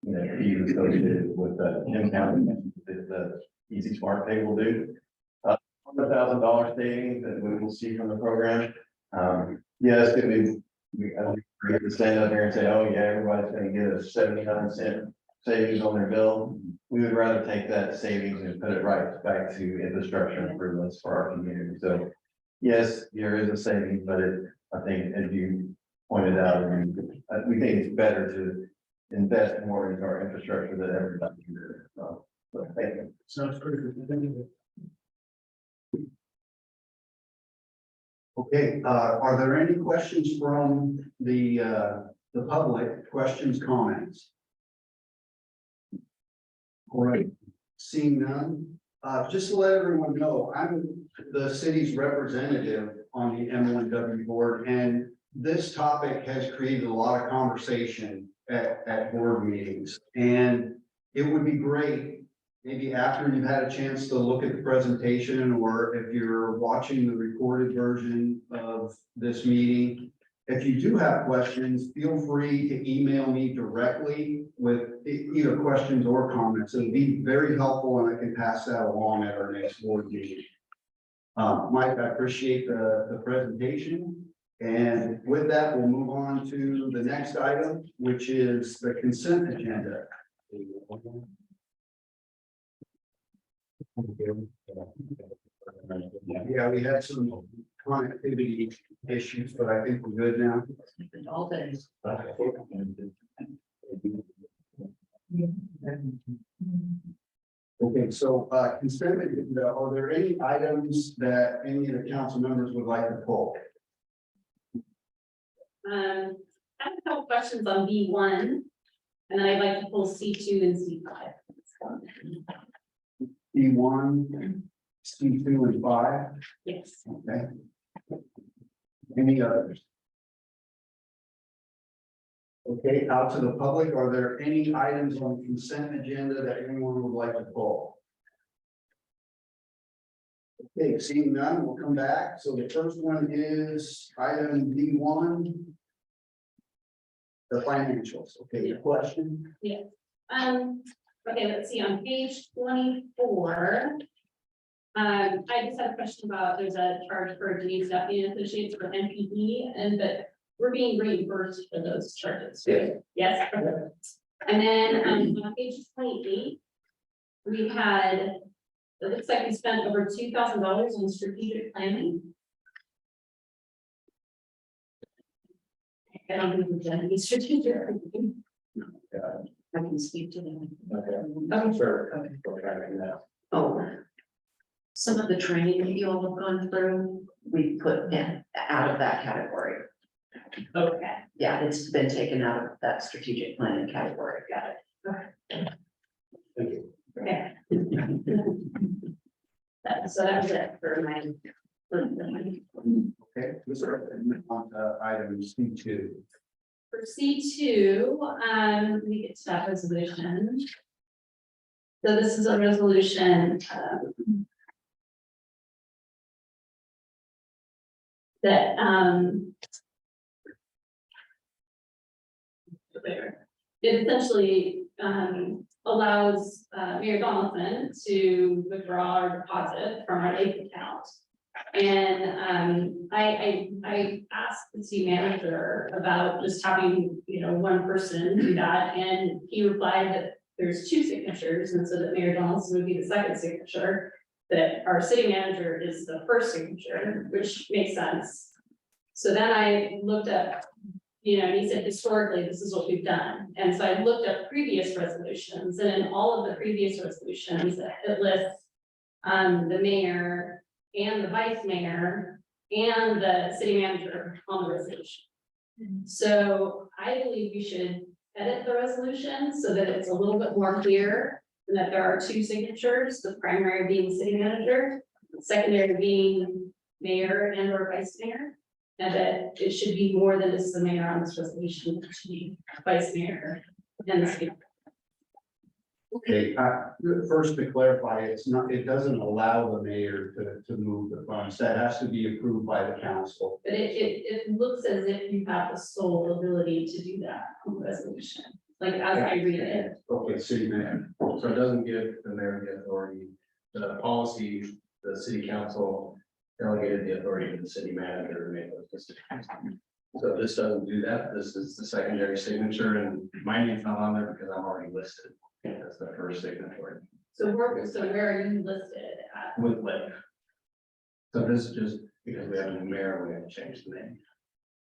fees associated with the in-county that the Easy Smart Pay will do. $100,000 savings that we will see from the program. Yes, I don't agree to stand up here and say, oh yeah, everybody's gonna get a 79-cent savings on their bill. We would rather take that savings and put it right back to infrastructure improvements for our community. So yes, there is a savings, but I think as you pointed out, we think it's better to invest more into our infrastructure than everybody can do. So thank you. Sounds pretty good. Thank you. Okay, are there any questions from the public? Questions, comments? All right, seeing none, just to let everyone know, I'm the city's representative on the M1W board, and this topic has created a lot of conversation at board meetings. And it would be great, maybe after you've had a chance to look at the presentation, or if you're watching the recorded version of this meeting, if you do have questions, feel free to email me directly with either questions or comments. It'll be very helpful, and I can pass that along at our next board meeting. Mike, I appreciate the presentation. And with that, we'll move on to the next item, which is the consent agenda. Yeah, we had some connectivity issues, but I think we're good now. All days. Okay, so consent agenda, are there any items that any of the council members would like to pull? I have a couple questions on B1, and then I'd like to pull C2 and C5. B1, C2, and 5, Yes. okay? Any others? Okay, out to the public, are there any items on the consent agenda that anyone would like to pull? Okay, seeing none, we'll come back. So the first one is item B1. The financials, okay, your question? Okay, let's see, on page 24. I just had a question about, there's a charge for Denise Duffy and Associates for MPD, and that we're being reimbursed for those charges. Yes. Yes. And then on page 28, we had, it looks like we spent over $2,000 on strategic planning. I don't think we've done any strategic. I can speak to them. Okay. Sure. Oh. Some of the training that you all have gone through, we put in out of that category. Okay. Yeah, it's been taken out of that strategic planning category. Got it. Thank you. Okay. So that was it for my. Okay, this is on item C2. For C2, we get to that resolution. So this is a resolution that it essentially allows Mayor Donaldson to withdraw our deposit from our lake account. And I asked the city manager about just having, one person do that, and he replied that there's 2 signatures, and so that Mayor Donaldson would be the second signature, that our city manager is the first signature, which makes sense. So then I looked up, and he said historically this is what we've done, and so I looked up previous resolutions, and in all of the previous resolutions it lists the mayor and the vice mayor and the city manager on the resolution. So I believe we should edit the resolution so that it's a little bit more clear, and that there are 2 signatures, the primary being city manager, the secondary being mayor and or vice mayor, and that it should be more than just the mayor on this resolution, it should be vice mayor and the city. Okay, first to clarify, it doesn't allow the mayor to move the funds. That has to be approved by the council. But it looks as if you have the sole ability to do that on the resolution. like as I read it. Okay, city manager. So it doesn't give the mayor the authority, the policy, the city council delegated the authority to the city manager to make those decisions. So this doesn't do that, this is the secondary signature, and my name's not on there because I'm already listed as the first signatory So where are you listed at? with Lake. So this is just because we have a new mayor, we have to change the name.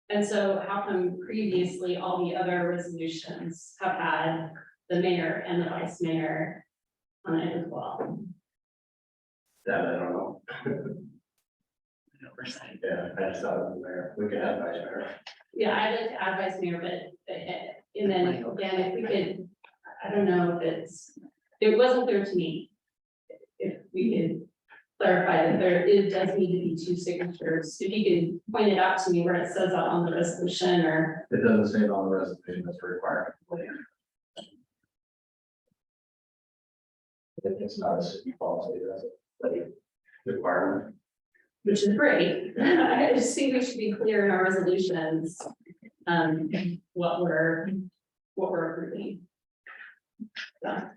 And so how come previously all the other resolutions have had the mayor and the vice mayor on it as well? That I don't know. Yeah, I just thought it was the mayor, we could have vice mayor. Yeah, I'd like to add vice mayor, but, and then again, if we could, I don't know if it wasn't clear to me. If we could clarify that does need to be two signatures, if you can point it out to me where it says that on the resolution or. It doesn't say it on the resolution, that's a requirement. It's not a city policy, that's a requirement. Which is great. I just think we should be clear in our resolutions. What we're approving. So,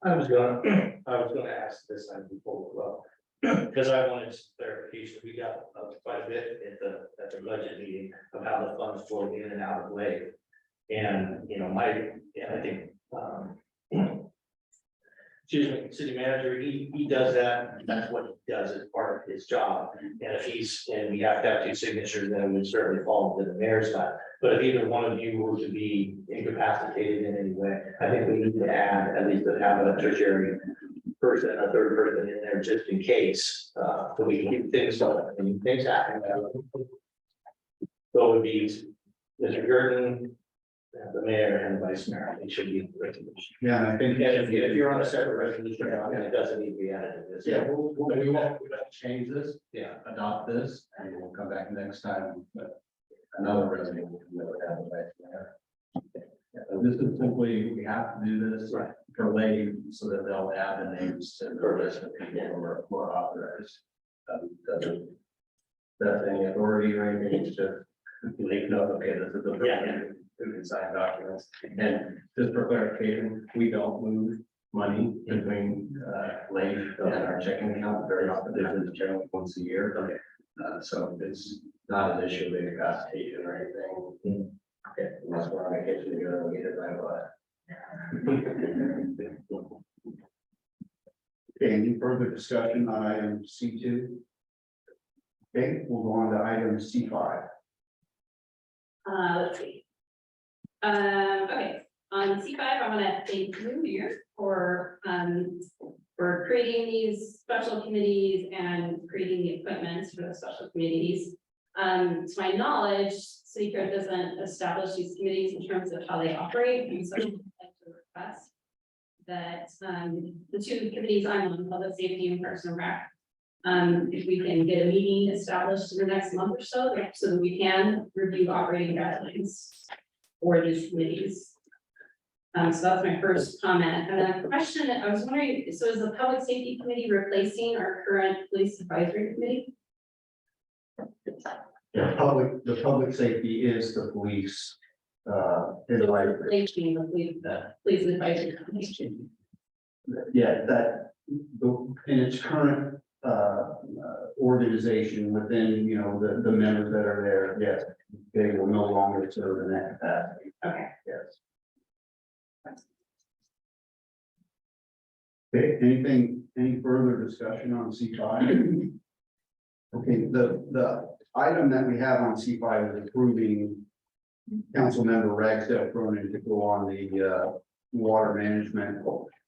I was gonna ask this time before, well, because I wanted some clarification, we got quite a bit at the budget meeting of how the funds flow in and out of Lake. And, you know, I think, excuse me, city manager, he does that, and that's what he does as part of his job. And if and we have to have two signatures, then it would certainly fall to the mayor's side. But if either one of you were to be incapacitated in any way, I think we need to add, at least to have a tertiary person, a third person in there, just in case, so we can keep things going, and things happen. So it would be Mr. Gurdon, the mayor and the vice mayor, it should be the resolution. Yeah, and I think. And if you're on a separate resolution, it doesn't need to be added to this. Yeah, we won't change this, Yeah. adopt this, and we'll come back next time, but another resolution that would have a vice mayor. Yeah, so this is simply, we have to do this Right. for Lady, so that they'll add the names to the list of people who are more authorized. Doesn't, that's any authority or anything, it's just, they know, okay, this is the person who can sign documents. And just for clarification, we don't move money between Lake and our checking account very often, it's generally once a year. So it's not an issue of incapacitation or anything. Okay, unless we're on vacation together, we get it right away. Okay, any further discussion on item C2? Okay, we'll go on to item C5. Let's see. Okay, on C5, I want to thank you, Mayor, for creating these special committees and creating the appointments for the special committees. To my knowledge, city code doesn't establish these committees in terms of how they operate, and so I'd like to request that the two committees I'm on, public safety and parks and rec, if we can get a meeting established in the next month or so, so that we can review operating guidelines for these committees. So that's my first comment. And then a question, I was wondering, so is the public safety committee replacing our current police advisory committee? The public safety is the police. So advisory. replacing the police advisory committee. Yeah, that, in its current, organization within, you know, the members that are there, yes, they will no longer serve in that capacity, Okay. yes. Okay, any further discussion on C5? Okay, the item that we have on C5 is approving Councilmember Ragsdale Cronin to go on the Water Management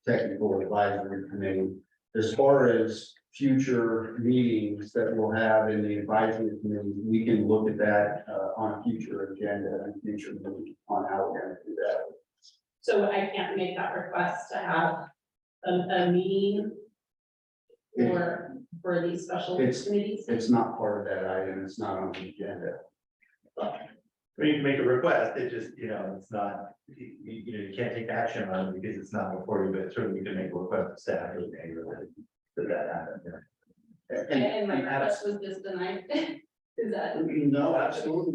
Technical Advisory Committee. As far as future meetings that we'll have in the advisory committee, we can look at that on a future agenda and future meeting on how we're going to do that. So I can't make that request to have a meeting for these special It's- committees? It's not part of that item, it's not on the agenda. We can make a request, it just, you know, it's not, you can't take action on it because it's not before you, but certainly you can make a request to staff or that happen. And my request was just denied. Is that, No, absolutely,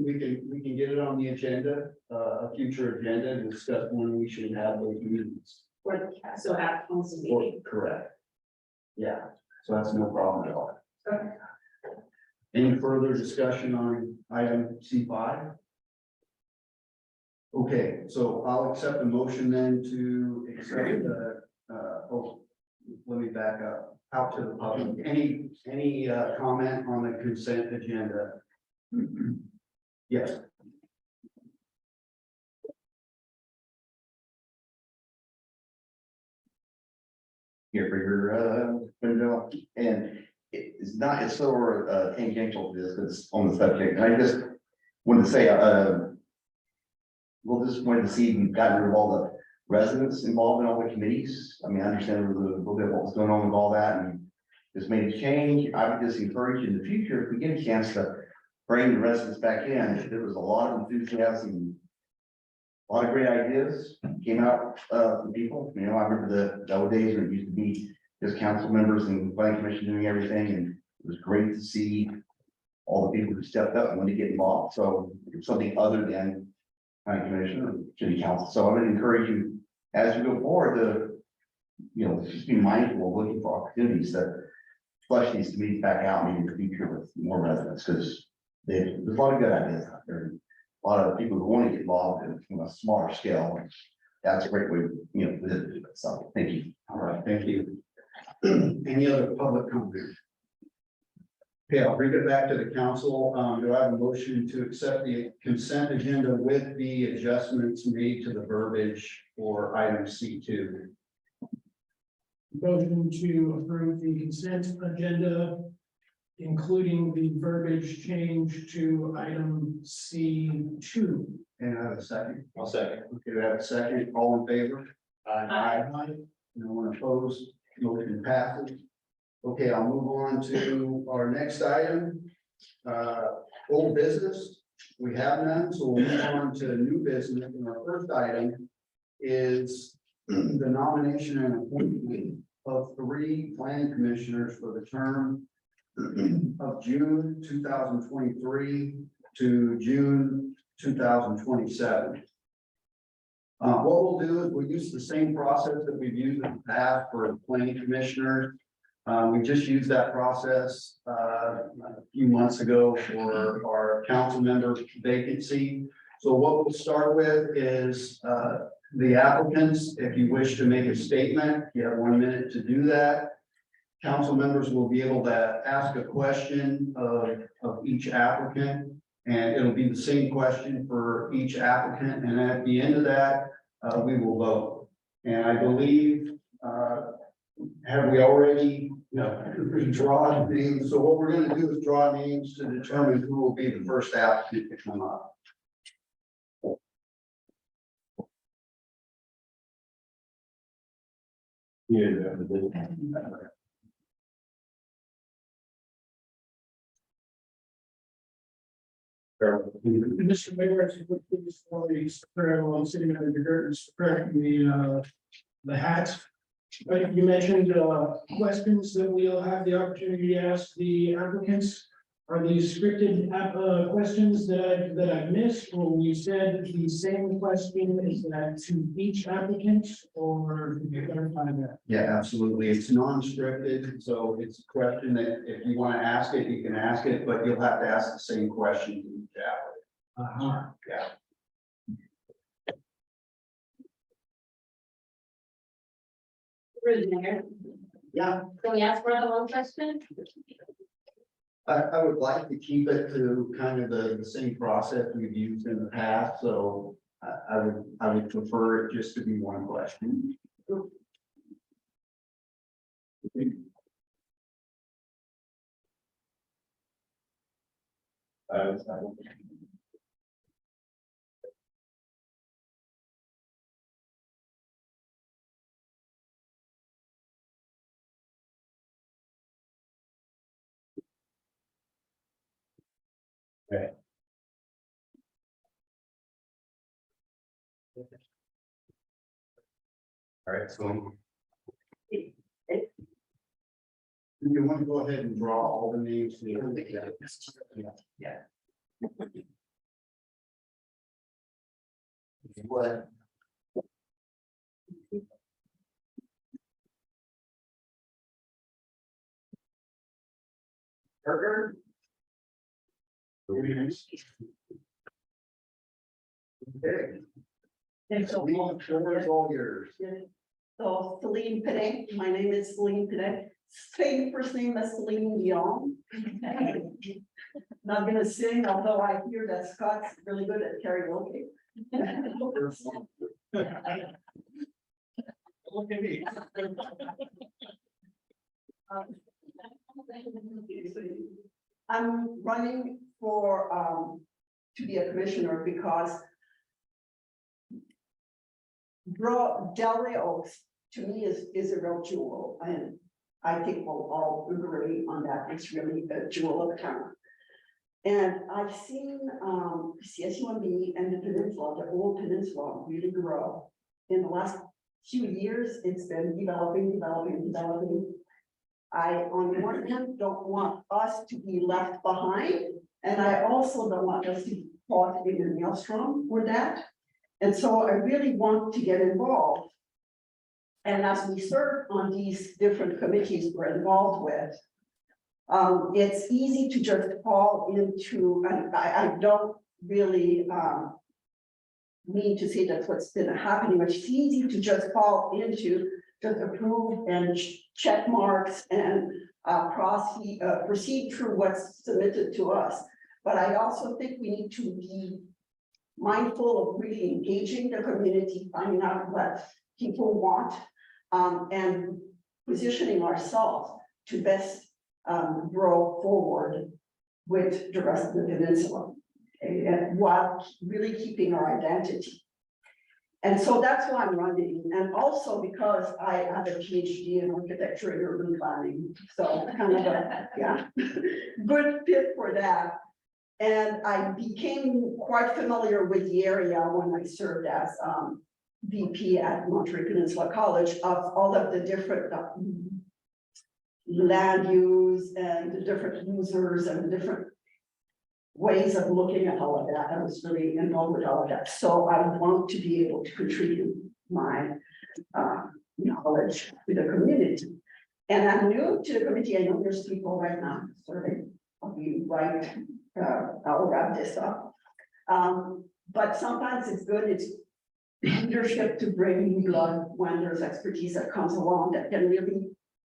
we can get it on the agenda, a future agenda, and discuss when we should have those meetings. or, so at council Or- meeting? Correct. Yeah, so that's no problem at all. Okay. Any further discussion on item C5? Okay, so I'll accept the motion then to accept the, let me back up, out to the public. Any comment on the consent agenda? Yes. Here for your, window, and it's not, it's sort of tangential to this, but it's on the subject, and I just wanted to say, we'll just wanted to see, we've gotten rid of all the residents involved in all the committees. I mean, I understand a little bit what was going on with all that, and just made a change. I would just encourage in the future, if we get a chance to bring the residents back in, there was a lot of enthusiasm. A lot of great ideas came out from people, you know, I remember the old days when it used to be just council members and planning commission doing everything, and it was great to see all the people who stepped up and wanted to get involved, so it's something other than planning commission or city council, so I would encourage you, as you go forward, to, you know, just be mindful of looking for opportunities that flush these committees back out, maybe in the future with more residents, because there's a lot of good ideas out there. A lot of people who want to get involved in a smaller scale. That's a great way, you know, to do it. So thank you. All right, thank you. Any other public comment? Okay, I'll bring it back to the council. Do I have a motion to accept the consent agenda with the adjustments made to the verbiage for item C2? Motion to approve the consent agenda, including the verbiage change to item C2. And I have a second. I'll second. Okay, we have a second. All in favor? Aye. No one opposed, motion passes. Okay, I'll move on to our next item. Old business, we have none, so we'll move on to new business. And our first item is the nomination and appointment of 3 planning commissioners for the term of June 2023 to June 2027. What we'll do is we'll use the same process that we've used in the past for planning commissioners. We just used that process a few months ago for our council member vacancy. So what we'll start with is the applicants. If you wish to make a statement, you have 1 minute to do that. Council members will be able to ask a question of each applicant, and it'll be the same question for each applicant. And at the end of that, we will vote. And I believe, have we already drawn names? So what we're going to do is draw names to determine who will be the first applicant to come up. Mr. Mayor, if you would please, always, city manager Gertens, correcting the hat. But you mentioned questions that we'll have the opportunity to ask the applicants. Are these scripted questions that I missed, or you said the same question is that to each applicant, or can you clarify that? Yeah, absolutely. It's non-scripted, so it's a question that if you want to ask it, you can ask it, but you'll have to ask the same question to each applicant. Yeah. Through there. Yeah, Can we ask more than one question? I would like to keep it to kind of the same process we've used in the past, so I would prefer it just to be one question. All right, so You want to go ahead and draw all the names? Yeah. What? Parker? Okay. Thanks so Leave, much. floor is all yours. So Celine Pene, my name is Celine Pene, same first name as Celine Dion. Not gonna sing, although I hear that Scott's really good at karaoke. Look at me. I'm running for, to be a commissioner because Delray Oaks, to me, is a real jewel, and I think we'll all agree on that. It's really a jewel of town. And I've seen CSUMB and the peninsula, the old peninsula, really grow. In the last few years, it's been developing. I, on the one hand, don't want us to be left behind, and I also don't want us to be caught in a maelstrom with that. And so I really want to get involved. And as we serve on these different committees we're involved with, it's easy to just fall into, and I don't really mean to say that's what's been happening, but it's easy to just fall into just approve and check marks and proceed through what's submitted to us. But I also think we need to be mindful of really engaging the community, finding out what people want, and positioning ourselves to best grow forward with the rest of the peninsula, okay, and while really keeping our identity. And so that's why I'm running, and also because I have a PhD in architecture and urban planning, so kind of a, yeah, good fit for that. And I became quite familiar with the area when I served as VP at Monterey Peninsula College of all of the different land use and the different users and the different ways of looking at all of that. I was really involved with all of that. So I want to be able to contribute my knowledge to the community. And I'm new to the committee. I know there's people right now serving. I'll be right. I'll wrap this up. But sometimes it's good, it's leadership to bring new blood when there's expertise that comes along that can really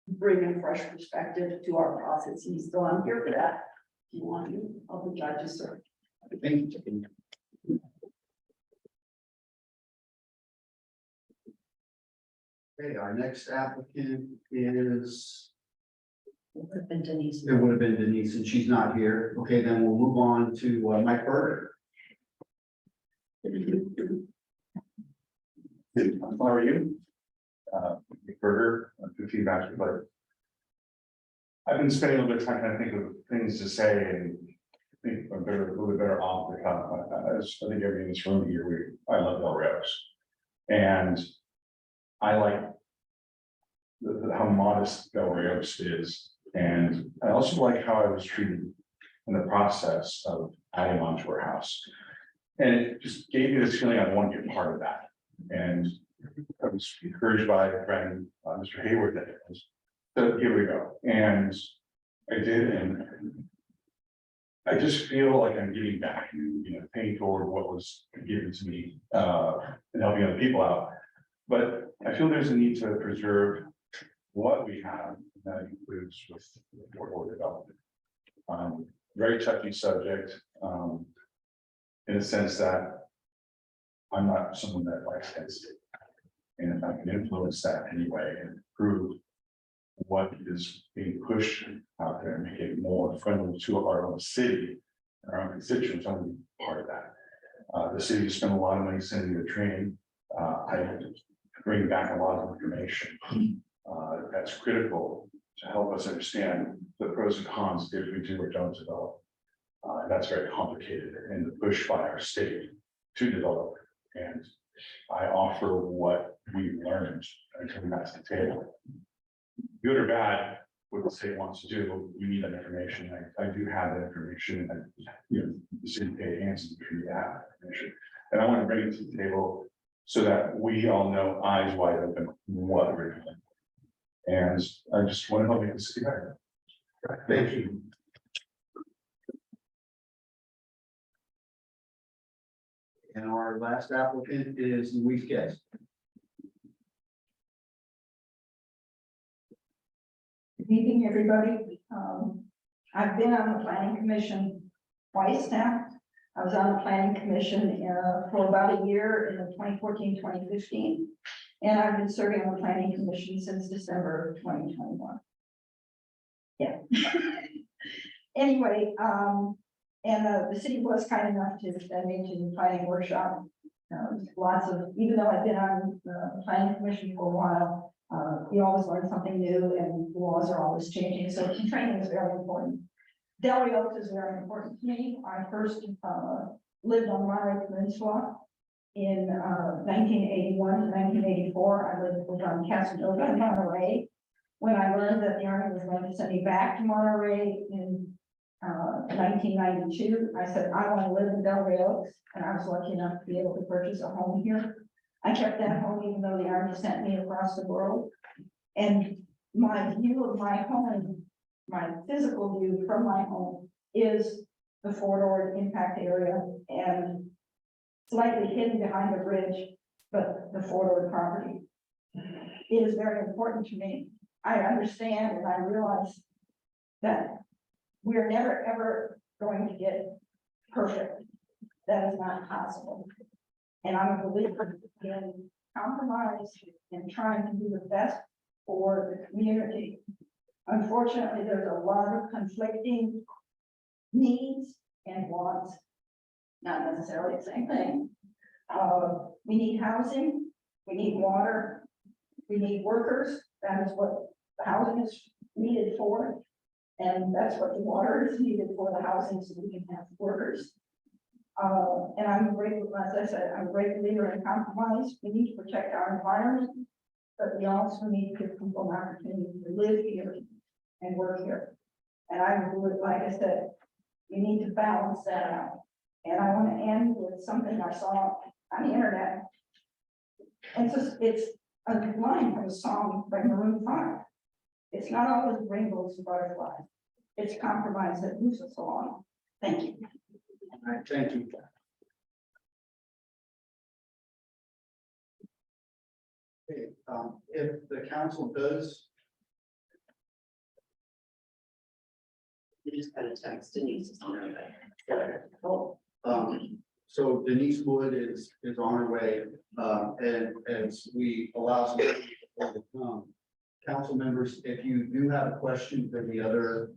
bring a fresh perspective to our processes. So I'm here for that. If you want to, I'll be glad to serve. Thank you. Okay, our next applicant is, It would have been Denise. it would have been Denise, and she's not here. Okay, then we'll move on to Mike Berger. How are you? Nick Berger, 15 Bachelor Player. I've been spending a little bit of time trying to think of things to say and think I'm a little bit better off the cuff. I think everybody in this room here, I love Delray Oaks. And I like how modest Delray Oaks is. And I also like how I was treated in the process of adding on to our house. And it just gave me this feeling I want to be a part of that. And I was encouraged by a friend, Mr. Hayward, that it was, so here we go. And I did, and I just feel like I'm giving back, paying forward what was given to me, and helping other people out. But I feel there's a need to preserve what we have, and that includes with workforce development. Very touchy subject, in a sense that I'm not someone that likes density. And if I can influence that anyway and improve what is being pushed out there and make it more friendly to our own city, our own constituents, I want to be part of that. The city has spent a lot of money sending the training. I have to bring back a lot of information that's critical to help us understand the pros and cons if we do or don't develop. And that's very complicated and the push by our state to develop. And I offer what we've learned and coming back to the table. Good or bad, what the state wants to do, you need that information. I do have that information, and, you know, the city paid Hanson for you to have that information. And I want to bring it to the table so that we all know, eyes wide open, what we're doing. And I just want to help make the city better. Thank you. And our last applicant is Luis Guest. Good evening, everybody. I've been on the planning commission twice now. I was on the planning commission for about a year in the 2014-2015, and I've been serving on the planning commission since December of 2021. Yeah. Anyway, and the city was kind enough to send me to the planning workshop. Lots of, even though I've been on the planning commission for a while, you always learn something new, and laws are always changing, so training is very important. Del Rio Oaks is very important to me. I first lived on Monterey Peninsula in 1981 to 1984. I lived on Casanova and Monterey. When I learned that the Army was going to send me back to Monterey in 1992, I said, I want to live in Del Rio Oaks, and I was lucky enough to be able to purchase a home here. I kept that home even though the Army sent me across the world. And my view of my home, my physical view from my home, is the Fort Ord impact area and slightly hidden behind the bridge, but the Fort Ord property. It is very important to me. I understand and I realize that we're never, ever going to get perfect. That is not possible. And I'm a believer in compromise and trying to do the best for the community. Unfortunately, there's a lot of conflicting needs and wants, not necessarily the same thing. We need housing, we need water, we need workers. That is what the housing is needed for. And that's what the water is needed for, the housing, so we can have workers. And I'm a great, as I said, I'm a great believer in compromise. We need to protect our environment, but we also need to give people an opportunity to live here and work here. And I would, like I said, we need to balance that out. And I want to end with something I saw on the internet. And it's a line from a song by Maroon 5. It's not always rainbows and butterflies. It's compromise that moves us along. Thank you. All right, thank you. Okay, if the council does, You just got a text Denise is on her way. so Denise Wood is on her way, and as we allow some people to come, council members, if you do have a question for the other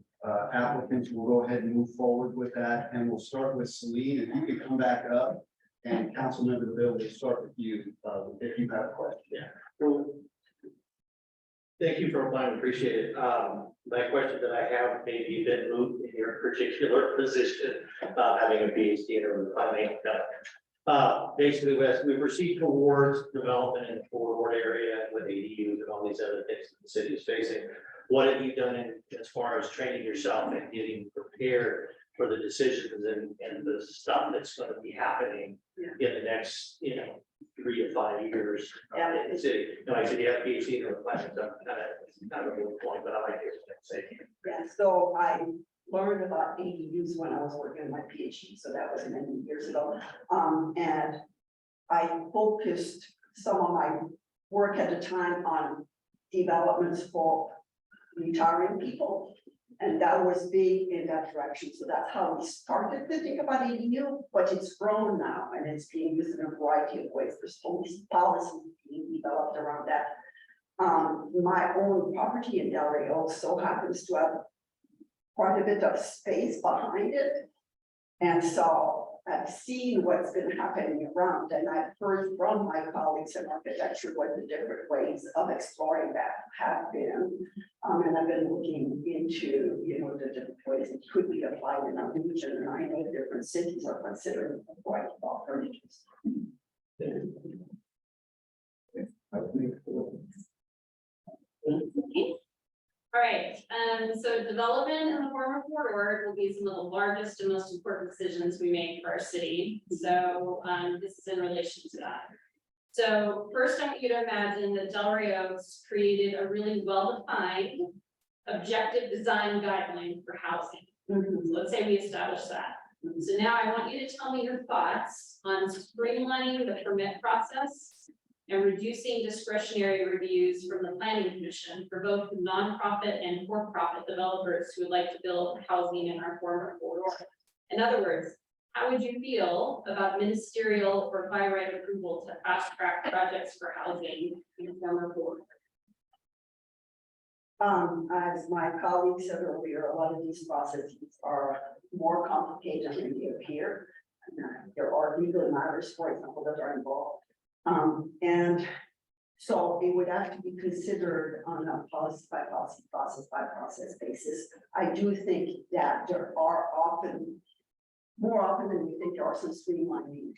applicants, we'll go ahead and move forward with that, and we'll start with Celine. If you could come back up, and Councilmember Bill, we'll start with you if you have a question. Yeah. Well, thank you for applying, appreciate it. My question that I have may be a bit moot in your particular position, having a PhD in urban planning. Basically, we've received awards, development in the Fort Ord area with ADUs and all these other things that the city is facing. What have you done as far as training yourself and getting prepared for the decisions and the stuff that's going to be happening in the next, 3 to 5 years in the city? I said you have PhD in urban planning, so kind of a good point, but I like your say. Yeah, so I learned about ADUs when I was working on my PhD, so that was many years ago. And I focused some of my work at the time on developments for retiring people. And that was big in that direction. So that's how we started to think about ADU, but it's grown now and it's being used in a variety of ways. There's all these policies being developed around that. My own property in Del Rio also happens to have quite a bit of space behind it. And so I've seen what's been happening around, and I've heard from my colleagues in architecture what the different ways of exploring that have been. And I've been looking into, the different ways it could be applied in our region, and I know different cities are considering a variety of alternatives. All right, so development in the former corridor will be some of the largest and most important decisions we make for our city. So, this is in relation to that. So first, I want you to imagine that Delray Oaks created a really well-defined objective design guideline for housing. So let's say we establish that. So now I want you to tell me your thoughts on streamlining the permit process and reducing discretionary reviews from the planning commission for both nonprofit and for-profit developers who would like to build housing in our former corridor. In other words, how would you feel about ministerial or by right approval to fast track projects for housing in the former corridor? As my colleague said earlier, a lot of these processes are more complicated than they appear. There are legal matters, for example, that are involved. And so it would have to be considered on a policy by policy, process by process basis. I do think that there are often, more often than we think, there are some streamlining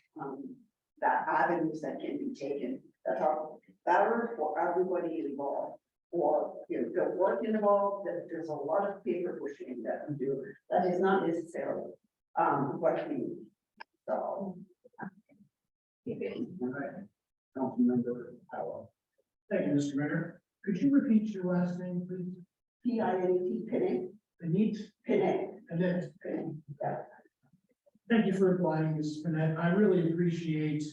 that avenues that can be taken that are better for everybody involved. Or if the work involved, that there's a lot of paper pushing that we do. That is not necessarily what we need. So. Councilmember Powell. Thank you, Mr. Mayor. Could you repeat your last name, please? PINT, Pinning, Anit Pinning, Annette. Pinning, yeah. Thank you for applying, Ms. Annette. I really appreciate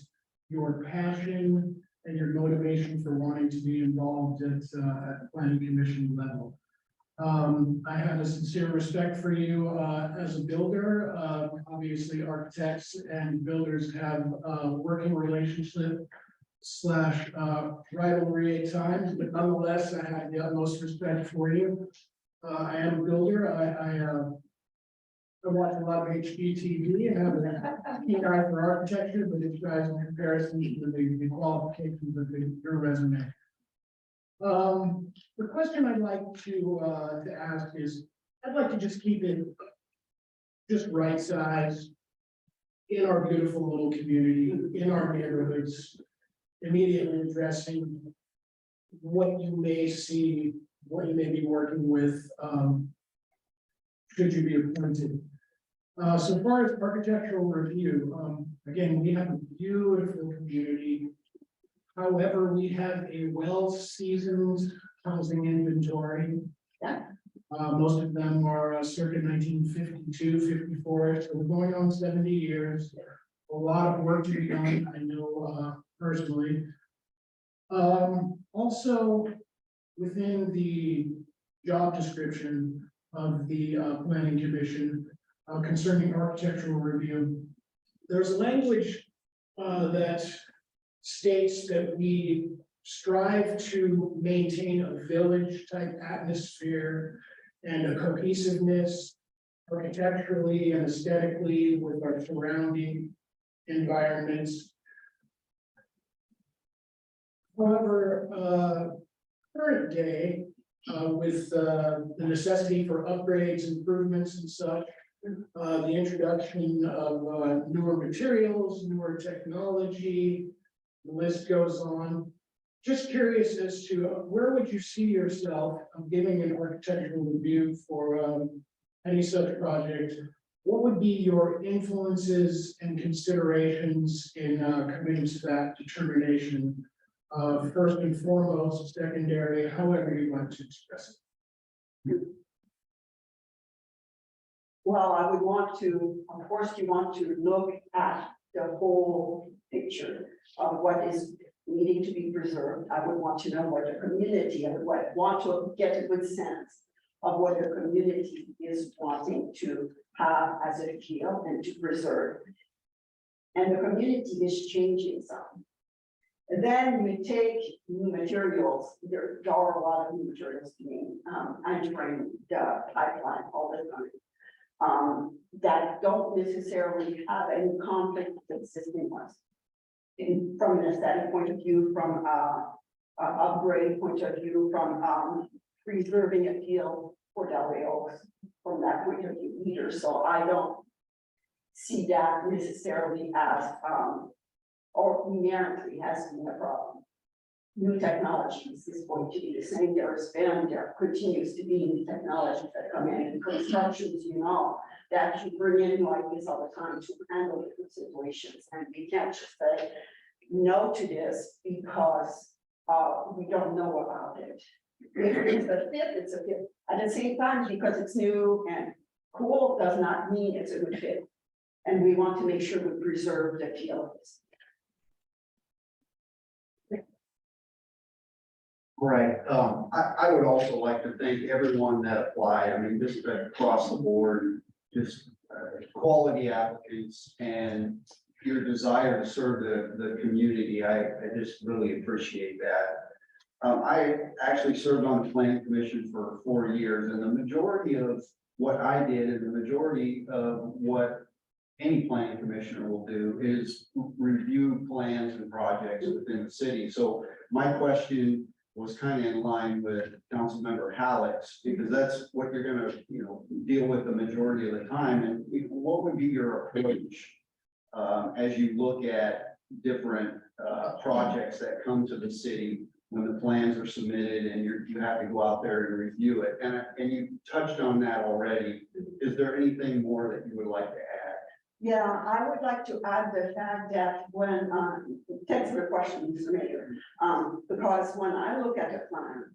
your passion and your motivation for wanting to be involved at the planning commission level. I have a sincere respect for you as a builder. Obviously, architects and builders have a working relationship / rivalry at times, but nonetheless, I have the utmost respect for you. I am a builder. I watch a lot of HGTV and have a keen eye for architecture, but it's guys in comparison to the qualifications of your resume. The question I'd like to ask is, I'd like to just keep it just right size in our beautiful little community, in our neighborhoods, immediately addressing what you may see, what you may be working with, should you be appointed. So far as architectural review, again, we have a beautiful community. However, we have a well-seasoned housing inventory. Yeah. Most of them are circa 1952, 54, so we're going on 70 years. A lot of work to be done, I know personally. Also, within the job description of the planning commission concerning architectural review, there's a language that states that we strive to maintain a village type atmosphere and a cohesiveness architecturally and aesthetically with our surrounding environments. However, current day, with the necessity for upgrades, improvements and such, the introduction of newer materials, newer technology, the list goes on. Just curious as to where would you see yourself giving an architectural review for any such project? What would be your influences and considerations in committing to that determination? First and foremost, secondary, however you want to express it. Well, I would want to, of course, you want to look at the whole picture of what is needing to be preserved. I would want to know what the community, I would want to get a good sense of what the community is wanting to have as a feel and to preserve. And the community is changing some. And then we take new materials. There are a lot of new materials being entering the pipeline all the time. That don't necessarily have any conflict with existing ones. From an aesthetic point of view, from upgrade point of view, from preserving a field for Delray Oaks, from that point of view either. So I don't see that necessarily as or inherently has been a problem. new technologies is going to be the same. There continues to be new technologies that come in constructions, you know, that you bring in new ideas all the time to handle different situations. And we can't just say no to this because we don't know about it. If it's a fit, it's a fit. At the same time, because it's new and cool does not mean it's a good fit. And we want to make sure we preserve the appeal of this. Right, I would also like to thank everyone that applied, I mean, just across the board, just quality applicants and your desire to serve the community, I just really appreciate that. I actually served on the planning commission for 4 years, and the majority of what I did and the majority of what any planning commissioner will do is review plans and projects within the city. So my question was kind of in line with Councilmember Halleck's, because that's what you're gonna, deal with the majority of the time. And what would be your approach as you look at different projects that come to the city when the plans are submitted and you have to go out there and review it? And you touched on that already. Is there anything more that you would like to add? Yeah, I would like to add the fact that when, thanks for the question, Mr. Mayor, because when I look at the plan,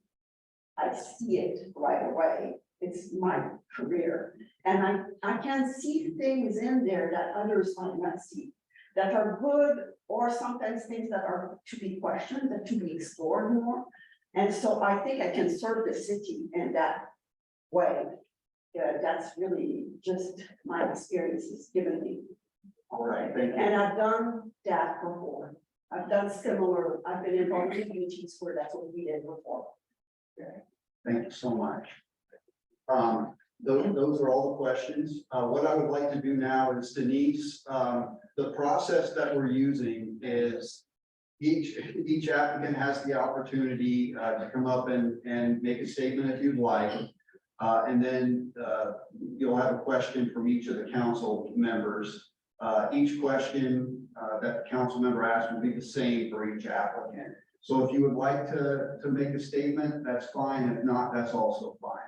I see it right away. It's my career. And I can see things in there that others might not see, that are good, or sometimes things that are to be questioned, that to be explored more. And so I think I can serve the city in that way. Yeah, that's really just my experiences given me. All right, thank you. And I've done that before. I've done similar, I've been involved in meetings where that's what we did before. Thank you so much. Those are all the questions. What I would like to do now is Denise, the process that we're using is each applicant has the opportunity to come up and make a statement if you'd like. And then you'll have a question from each of the council members. Each question that the council member asks will be the same for each applicant. So if you would like to make a statement, that's fine. If not, that's also fine.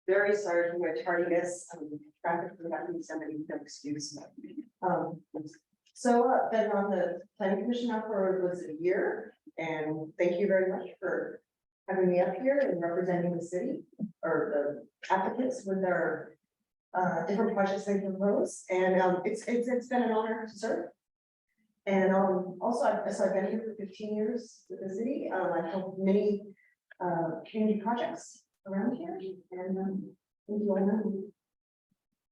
Very sorry for my tardiness. Traffic preventing somebody to excuse me. So I've been on the planning commission now for a year, and thank you very much for having me up here and representing the city or the applicants with their different projects they propose. And it's been an honor to serve. And also I've been here for 15 years with the city. I've helped many community projects around here, and enjoy them.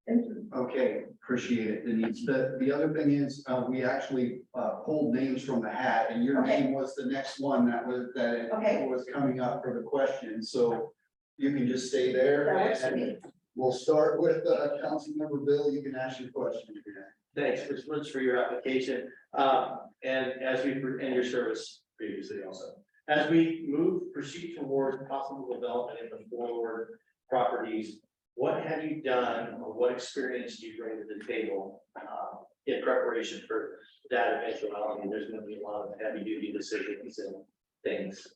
Thank you. Okay, appreciate it, Denise. The other thing is, we actually pulled names from the hat, and your Okay. name was the next one that Okay. was coming up for the question. So you can just stay there. That works for and me. We'll start with Councilmember Bill. You can ask your question. Thanks, Ms. Woods, for your application, and as we, and your service previously also. As we proceed towards possible development in the forward properties, what have you done, or what experience do you bring to the table in preparation for that eventuality? There's going to be a lot of heavy duty decisions and things.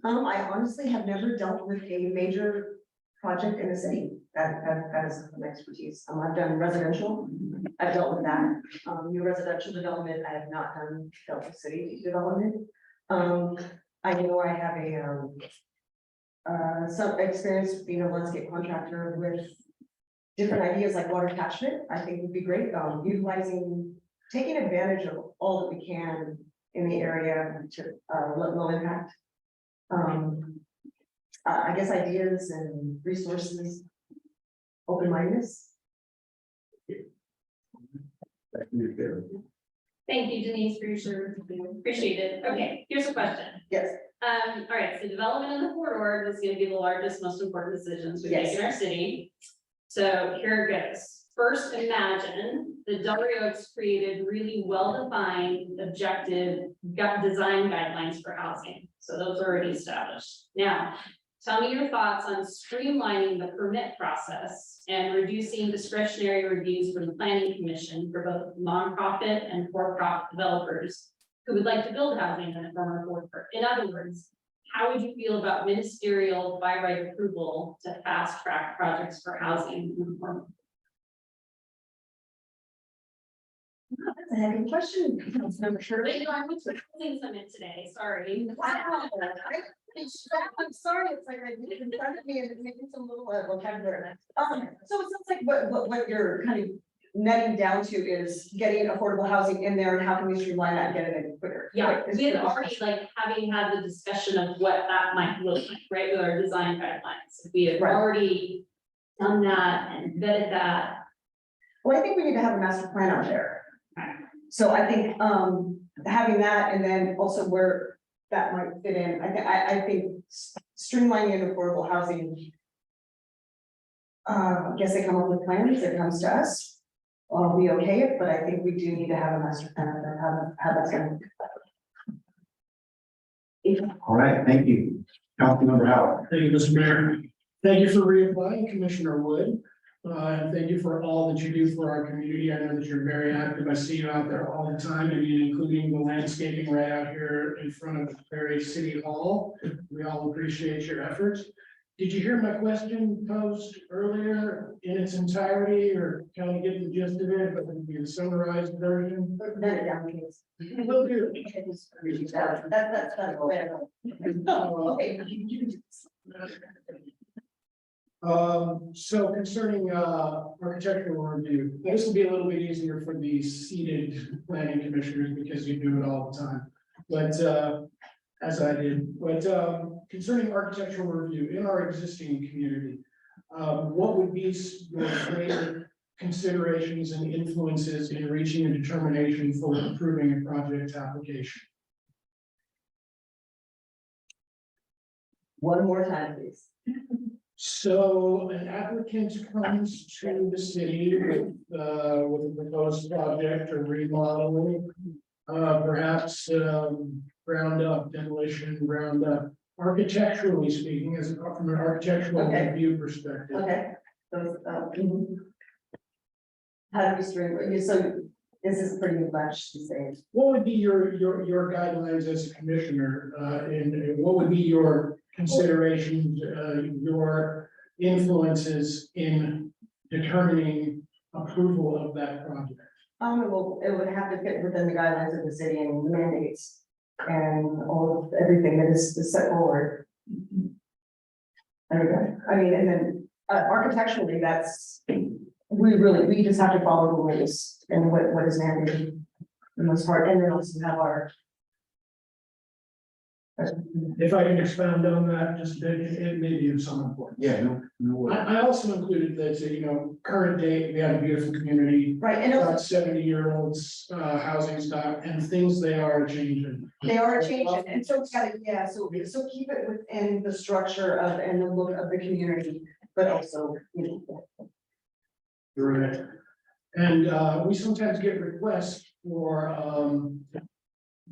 I honestly have never dealt with a major project in the city. That is my expertise. I've done residential. I've dealt with that. New residential development, I have not dealt with city development. I know I have some experience being a landscape contractor with different ideas like water catchment. I think would be great, taking advantage of all that we can in the area to low impact. I guess ideas and resources, open-mindedness. Thank you, Denise, for your service. Appreciate it. Okay, here's a question. Yes. All right, so development in the corridor is gonna be the largest, most important decisions we make in our city. So here it goes. First, imagine the W Oaks created really well-defined, objective design guidelines for housing. So those are already established. Now, Tell me your thoughts on streamlining the permit process and reducing discretionary reviews from the planning commission for both nonprofit and for-profit developers who would like to build housing in a former Fort Worth. In other words, how would you feel about ministerial by right approval to fast track projects for housing in the former? That's a heavy question, Councilmember Shirley. Wait, no, I went to a housing summit today, sorry. Wow. I'm sorry, it's like I did it in front of me and it's making some little vocabulary. So it sounds like what you're kind of netting down to is getting affordable housing in there and how can we streamline that and get it in quicker? Yeah, Right, is we had the- already like having had the discussion of what that might look like, right, with our design guidelines. If we had Right. already done that and vetted that. Well, I think we need to have a master plan out there. So I think having that and then also where that might fit in, I think streamlining and affordable housing. I guess they come up with plans, it comes to us. We okay it, but I think we do need to have a master plan of how that's gonna. All right, thank you. Councilmember Howard. Thank you, Mr. Mayor. Thank you for reapplying, Commissioner Wood. And thank you for all that you do for our community. I know that you're very active. I see you out there all the time, and including the landscaping right out here in front of Prairie City Hall. We all appreciate your efforts. Did you hear my question posed earlier in its entirety, or kind of get the gist of it, but maybe the summarized version? Net it down, please. Will do. That's fair. Okay. So concerning architectural review, this will be a little bit easier for the seated planning commissioners because you do it all the time. But as I did, but concerning architectural review in our existing community, what would be your greater considerations and influences in reaching a determination for approving a project application? One more time, please. So an applicant comes to the city with a proposed project or remodeling. Perhaps ground up demolition, ground up, architecturally speaking, as from an architectural Okay. review perspective. Okay. Those, how do we stream, so this is pretty much the same. What would be your guidelines as a commissioner, and what would be your considerations, your influences in determining approval of that project? It would have to fit within the guidelines of the city and the mandates and all of everything that is set forward. Okay, I mean, and then architecturally, that's, we just have to follow the rules and what is mandated for the most part, and then also have our. If I can expound on that, just it may be of some importance. Yeah, no worries. I also included that, current date, we have a beautiful community, Right, and about also 70-year-olds, housing stock, and things they are changing. they are changing, and so it's gotta, so keep it within the structure of and the look of the community, but also, Right. And we sometimes get requests for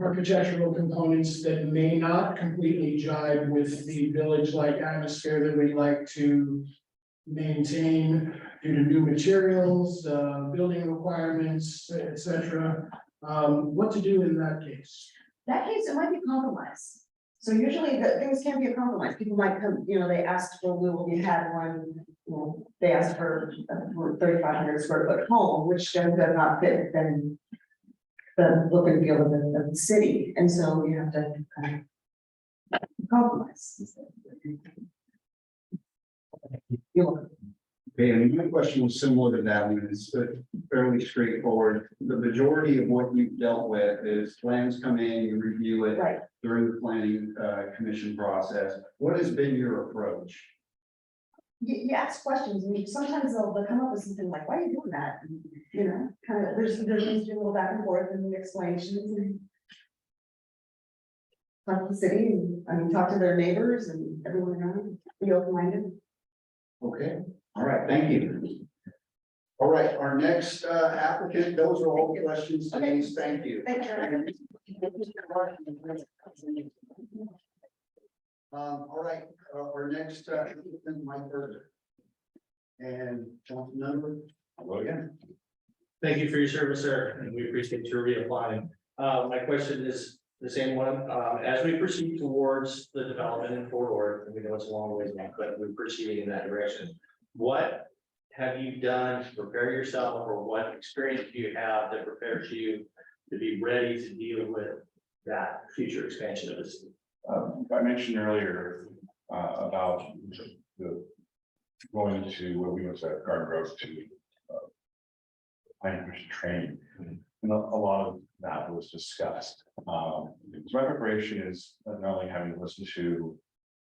architectural components that may not completely jive with the village-like atmosphere that we'd like to maintain due to new materials, building requirements, etc. What to do in that case? that case, it might be compromise. So usually the things can be a compromise. People might come, they asked for, we had one, they asked for 3,500 square foot home, which then does not fit within the look and feel of the city. And so you have to kind of compromise. Okay, and my question was similar to that one. It's fairly straightforward. The majority of what you've dealt with is plans come in, you review it Right. during the planning commission process. What has been your approach? You ask questions and sometimes they'll come up with something like, why are you doing that? And, kind of, there's a little back and forth and explanations and. Talk to the city and, talk to their neighbors and everyone around, be open-minded. Okay, all right, thank you. All right, our next applicant, those are all the questions, Denise, thank you. Thank you. All right, our next, Mike Berger. And council member, I'll go again. Thank you for your service, sir, and we appreciate your reapplying. My question is the same one. As we proceed towards the development in Fort Worth, and we know it's a long ways off, but we're proceeding in that direction. What have you done to prepare yourself, or what experience do you have that prepares you to be ready to deal with that future expansion of the city? I mentioned earlier about the going to what we was at Garden Grove to planning commission training. And a lot of that was discussed. So my preparation is not only having listened to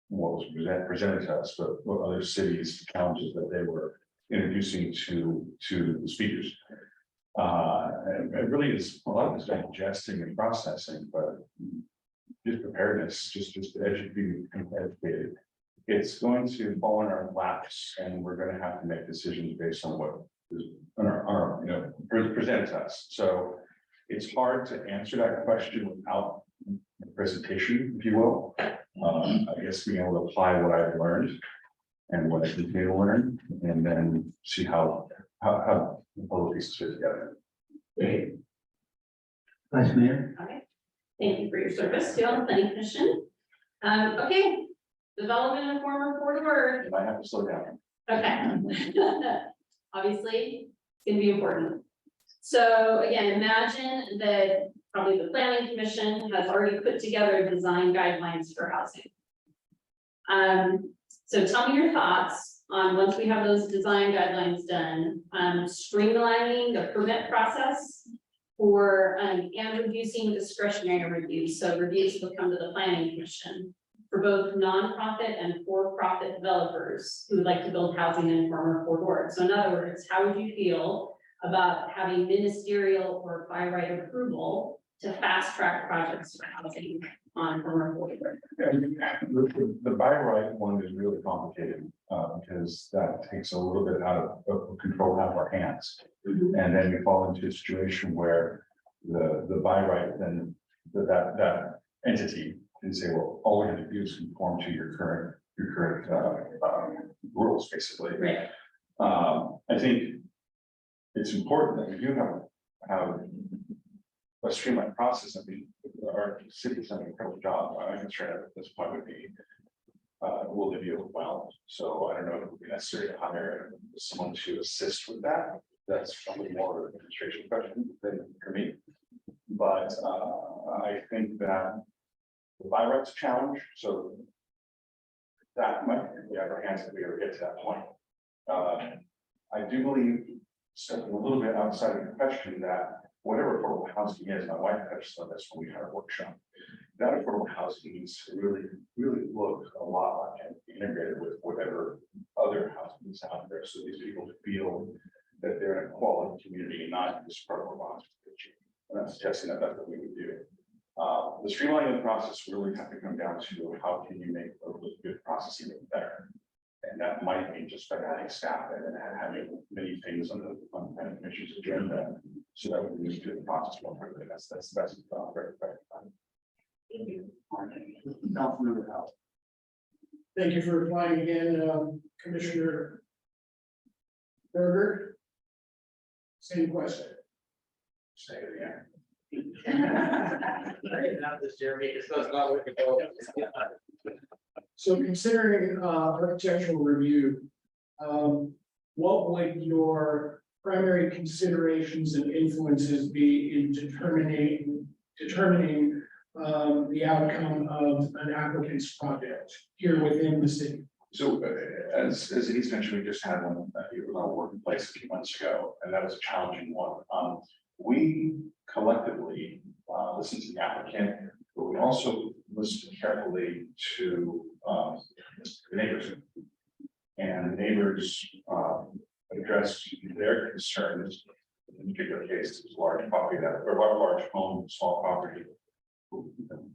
what was presented to us, but what other cities' challenges that they were introducing to the speakers. And it really is a lot of it's digesting and processing, but just preparedness, just being educated. It's going to fall in our laps, and we're going to have to make decisions based on what is on our presented to us. So it's hard to answer that question without a presentation, if you will. I guess being able to apply what I've learned and what I continue to learn, and then see how all the pieces fit together. Okay. Vice Mayor. Okay, thank you for your service to on the planning commission. Okay, development of former Fort Worth. You might have to slow down. Okay. Obviously, it's gonna be important. So again, imagine that probably the planning commission has already put together design guidelines for housing. So tell me your thoughts on, once we have those design guidelines done, streamlining the permit process for, and reducing discretionary reviews. So reviews will come to the planning commission for both nonprofit and for-profit developers who would like to build housing in former Fort Worth. So in other words, how would you feel about having ministerial or by right approval to fast track projects for housing on former Fort Worth? The by right one is really complicated, because that takes a little bit out of control out of our hands. And then we fall into a situation where the by right, then that entity can say, well, all we have to do is conform to your current rules, basically. Right. I think it's important that we do have a streamlined process. I mean, our city's done an incredible job. I'm concerned at this point would be will they be overwhelmed? So I don't know if it would be necessary to hire someone to assist with that. That's probably more of an administration question than for me. But I think that the by right's a challenge, so that might be our hands if we ever get to that point. I do believe, stepping a little bit outside of the question, that whatever affordable housing is, my wife touched on this when we had our workshop. That affordable housing needs to really look a lot like and be integrated with whatever other housing is out there, so these people feel that they're in a quality community and not just part of a box. And I'm suggesting that that's what we would do. The streamlining of the process really have to come down to how can you make a really good process even better. And that might be just by adding staff and then having many things on the planning commission's agenda, so that we move through the process more quickly. That's the best. Thank you. Councilmember Howell. Thank you for replying again, Commissioner Berger. Same question. Say it again. Not this, Jeremy, it's not working. Oh. So considering architectural review, what would your primary considerations and influences be in determining the outcome of an applicant's project here within the city? So as he's mentioned, we just had one that he was on working place a few months ago, and that was a challenging one. We collectively listened to the applicant, but we also listened carefully to the neighbors. And the neighbors addressed their concerns. In this particular case, it was a large property or a large home, small property.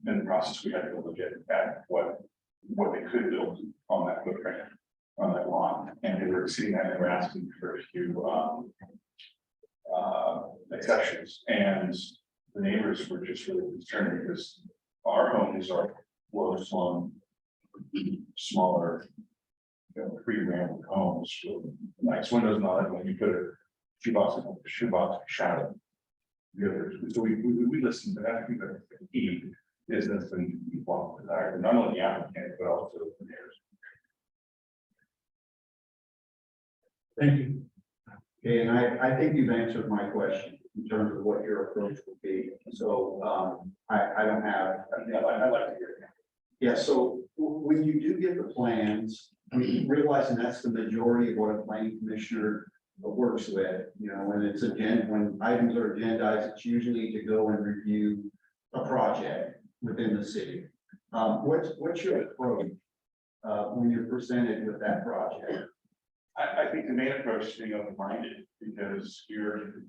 In the process, we had to look at what they could build on that footprint, on that lawn, and they were exceeding that. They were asking for a few exceptions, and the neighbors were just really concerned because our homes are low slung smaller, pre-ramp homes with nice windows and all that, when you put a shoebox shadow. The others, so we listen to that, I think that's the key business and people desire, not only the applicant, but also the mayors. Thank you. Okay, and I think you've answered my question in terms of what your approach would be. So, I don't have. I like to hear it. Yeah, so when you do get the plans, I mean, realizing that's the majority of what a planning commissioner works with, when it's when items are agendized, it's usually to go and review a project within the city. What's your approach, when you're presented with that project? I think the main approach is being open-minded, because you're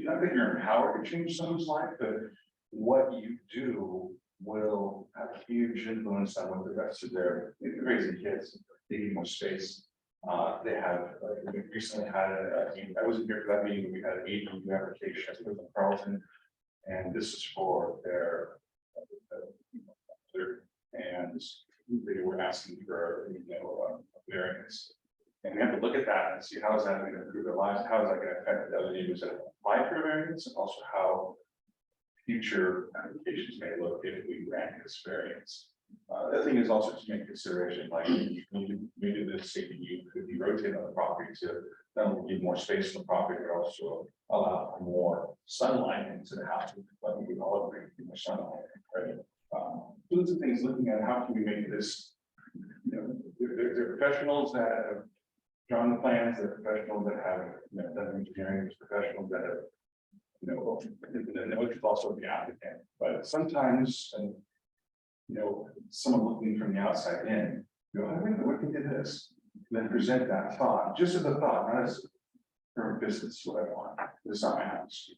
not that you're empowered to change someone's life, but what you do will have a huge influence on what the rest of their raising kids, they need more space. They have, we recently had I wasn't here for that meeting, but we had an ADU application with Carlton, and this is for their and they were asking for, a variance. And we have to look at that and see how is that going to improve their lives, how is that going to affect the other neighbors that apply for variance, and also how future applications may look if we grant this variance. The thing is also to make consideration, like maybe the CDU could be rotated on the property to not only give more space on the property, but also allow for more sunlight into the house. But we all agree more sunlight, right? Those are things looking at how can we make this, they're professionals that have drawn the plans, they're professionals that have done engineering, there's professionals that have which is also the applicant, but sometimes, someone looking from the outside in, what can do this? Then present that thought, just as a thought, not as for business, what I want, this is not my house.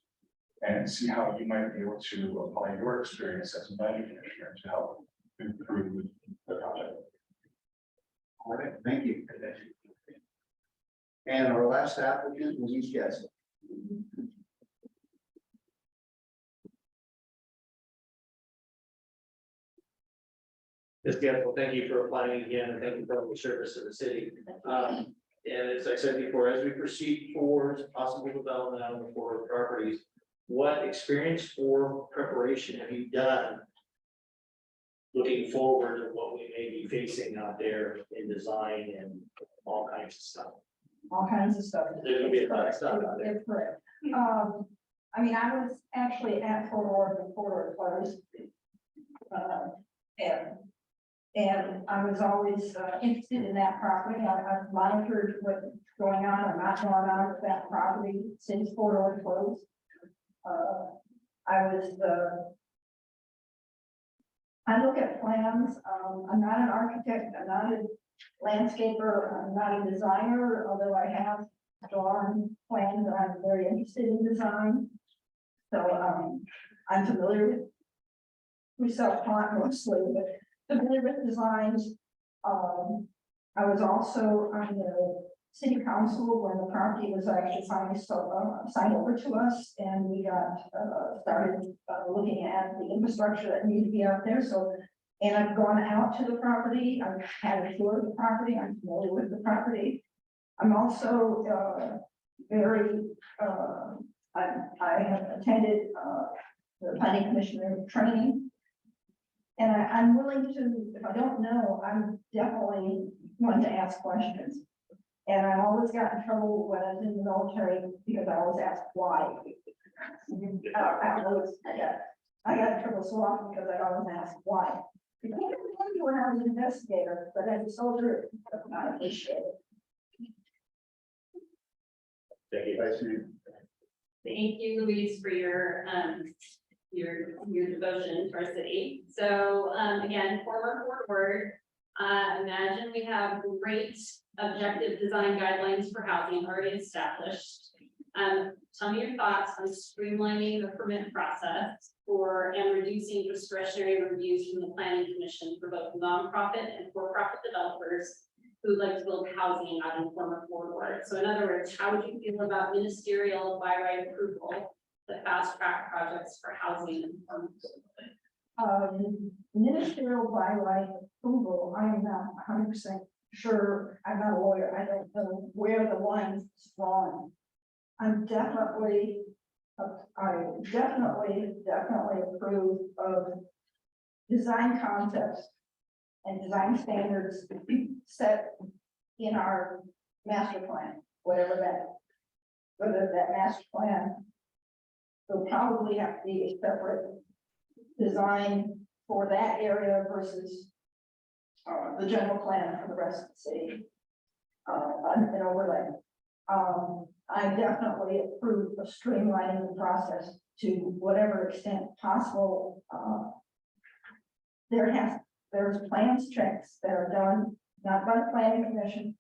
And see how you might be able to apply your experience as a planning commissioner to help improve the project. All right, thank you. And our last applicant, Louise Guest. Ms. Gaskell, thank you for applying again, and thank you for all the service of the city. And as I said before, as we proceed towards possible development on the forward properties, what experience or preparation have you done looking forward to what we may be facing out there in design and all kinds of stuff? All kinds of stuff. There's gonna be a lot of stuff out there. It's correct. I mean, I was actually at Fort Ord before it closed. And I was always interested in that property. I've monitored what's going on or not going on with that property since Fort Ord closed. I look at plans. I'm not an architect, I'm not a landscaper, I'm not a designer, although I have drawn plans and I'm very interested in design. So I'm familiar with, we self-taught mostly, but familiar with designs. I was also on the city council when the property was actually finally signed over to us, and we got started looking at the infrastructure that needed to be out there. So, and I've gone out to the property, I've had a tour of the property, I'm familiar with the property. I'm also very, I have attended the planning commissioner training. And I'm willing to, if I don't know, I'm definitely going to ask questions. And I always got in trouble when I was in the military because I always asked why. I got in trouble so often because I always asked why. Because I didn't want to when I was an investigator, but as a soldier, I appreciate it. Thank you. Thank you, Louise, for your devotion to our city. So, again, former Fort Ord, imagine we have great objective design guidelines for housing already established. Tell me your thoughts on streamlining the permit process and reducing discretionary reviews from the planning commission for both nonprofit and for-profit developers who would like to build housing out in former Fort Ord. So in other words, how would you feel about ministerial by right approval that fast track projects for housing? Ministerial by right approval, I am not 100% sure, I'm not a lawyer, I don't know where the line's drawn. I'm definitely, I definitely approve of design concepts and design standards set in our master plan, whether that master plan will probably have to be a separate design for that area versus the general plan for the rest of the city. An overlay. I definitely approve of streamlining the process to whatever extent possible. There's plans checks that are done, not by the planning commission,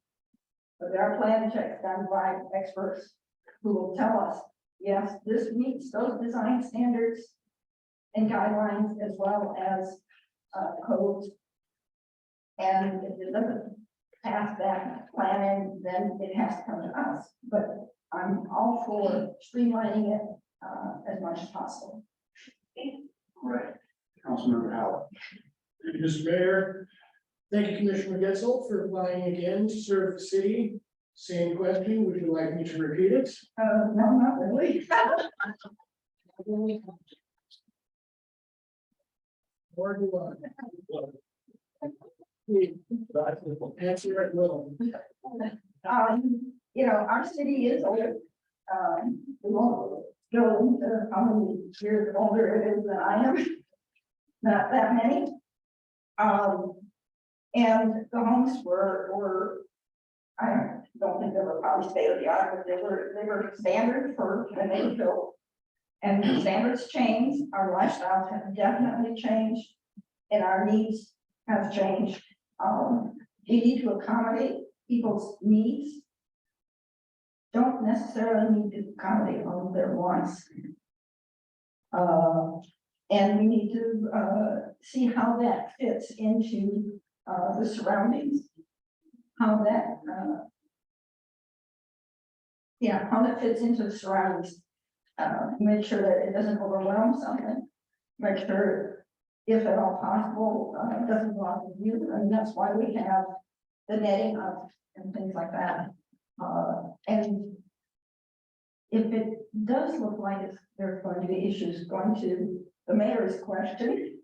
but there are plan checks done by experts who will tell us, yes, this meets those design standards and guidelines as well as codes. And if it doesn't pass that planning, then it has to come to us. But I'm all for streamlining it as much as possible. Right. Councilmember Howard. Thank you, Mr. Mayor. Thank you, Commissioner Getzel, for applying again to serve the city. Same question, would you like me to repeat it? No, not really. Or do I? Answer it will. You know, our city is old. We won't go into how many years older it is than I am. Not that many. And the homes were, I don't think they were probably state of the art, but they were standard for when they were built. And the standards change, our lifestyles have definitely changed, and our needs have changed. We need to accommodate people's needs. Don't necessarily need to accommodate all of their wants. And we need to see how that fits into the surroundings. How that how that fits into the surroundings. Make sure that it doesn't overwhelm something. Make sure, if at all possible, it doesn't block the view, and that's why we have the netting up and things like that. And if it does look like there's going to be issues going to the mayor's question,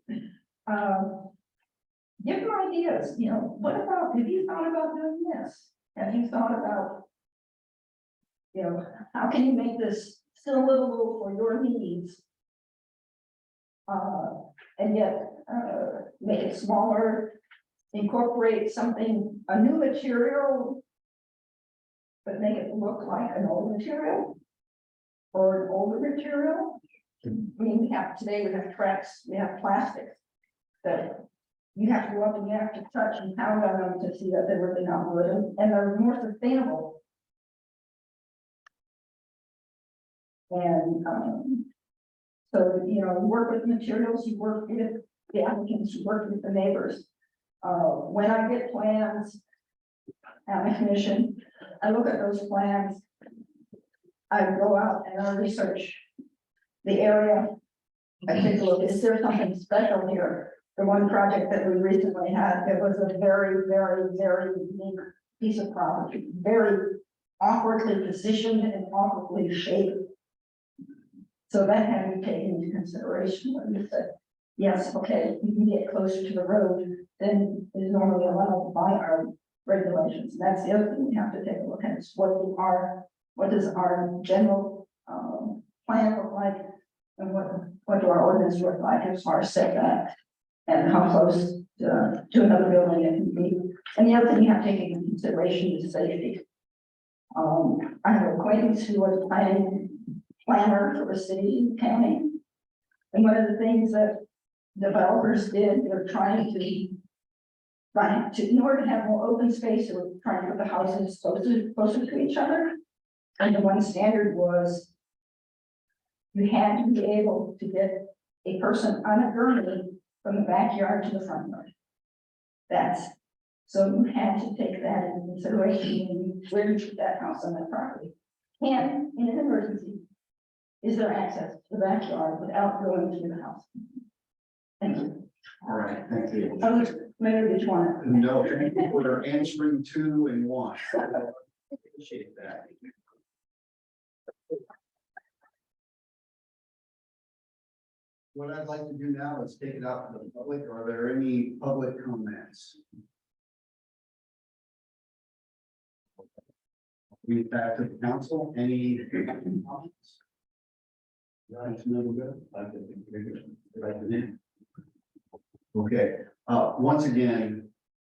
give them ideas, you know, what about, have you thought about doing this? Have you thought about, you know, how can you make this still livable for your needs? And yet make it smaller, incorporate something, a new material, but make it look like an old material or an older material. I mean, today we have tracks, we have plastic that you have to go up and you have to touch and pound on them to see that they're really not wood, and they're more sustainable. And so, you know, you work with materials, you work with the applicants, you work with the neighbors. When I get plans at my commission, I look at those plans. I go out and I research the area. I take a look, is there something special here? The one project that we recently had, it was a very, very, very unique piece of property, very awkwardly positioned and awkwardly shaped. So that had to be taken into consideration when we said, yes, okay, you can get closer to the road than is normally allowed by our regulations. And that's the other thing we have to take a look at, is what does our general plan look like, and what do our ordinance look like as far as setback, and how close to another building it can be. And the other thing you have to take into consideration is safety. I have an acquaintance who was planner for the city and county. And one of the things that developers did, they're trying to, in order to have more open space, they were trying to put the houses closer to each other. And the one standard was you had to be able to get a person on a gurney from the backyard to the front yard. So you had to take that into consideration where you put that house on that property. And in an emergency, is there access to the backyard without going to the house? Thank you. All right, thank you. Maybe which one? No, we're answering 2 and 1. Appreciate that. What I'd like to do now is take it out to the public. Are there any public comments? Read back to the council. Any comments? That's no good. Okay, once again,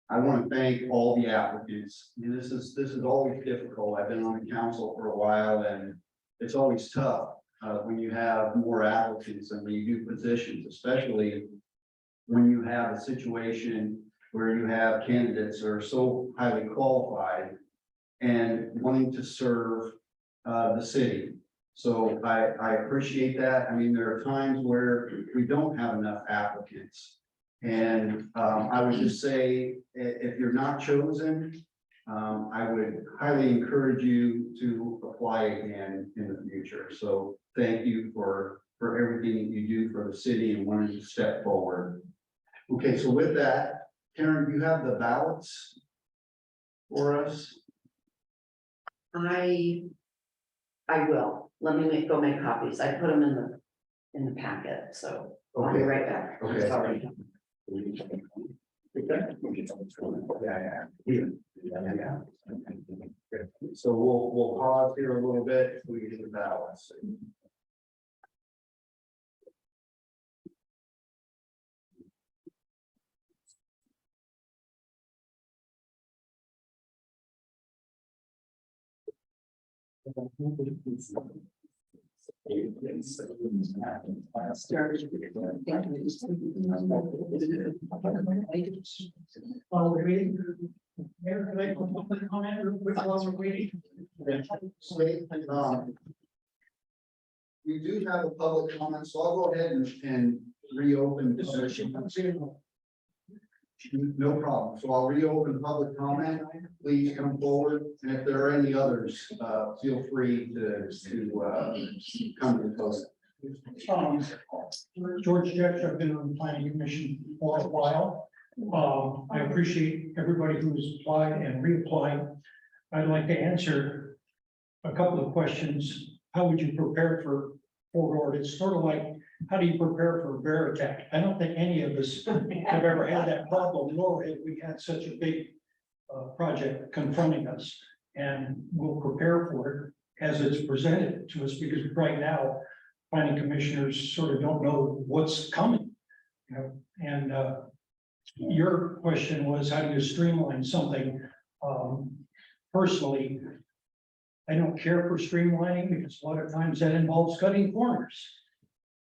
I want to thank all the applicants. And this is always difficult. I've been on the council for a while and it's always tough when you have more applicants and when you do positions, especially when you have a situation where you have candidates that are so highly qualified and wanting to serve the city. So I appreciate that. I mean, there are times where we don't have enough applicants. And I would just say, if you're not chosen, I would highly encourage you to apply again in the future. So thank you for everything that you do for the city and wanting to step forward. Okay, so with that, Karen, you have the ballots for us? I will. Let me go make copies. I put them in the packet, so I'll be Okay. right back. Okay. Sorry. So we'll pause here a little bit if we get the ballots. While we're waiting, Mayor, can I make a public comment real quick while we're waiting? We do have a public comment, so I'll go ahead and reopen the session. No problem. So I'll reopen public comment. Please come forward. And if there are any others, feel free to come to the post. George Judge, I've been on the planning commission for a while. I appreciate everybody who's applied and reapplied. I'd like to answer a couple of questions. How would you prepare for Fort Ord? It's sort of like, how do you prepare for a bear attack? I don't think any of us have ever had that problem, nor have we had such a big project confronting us. And we'll prepare for it as it's presented to us, because right now, planning commissioners sort of don't know what's coming. You know, and your question was, how do you streamline something? Personally, I don't care for streamlining because a lot of times that involves cutting corners.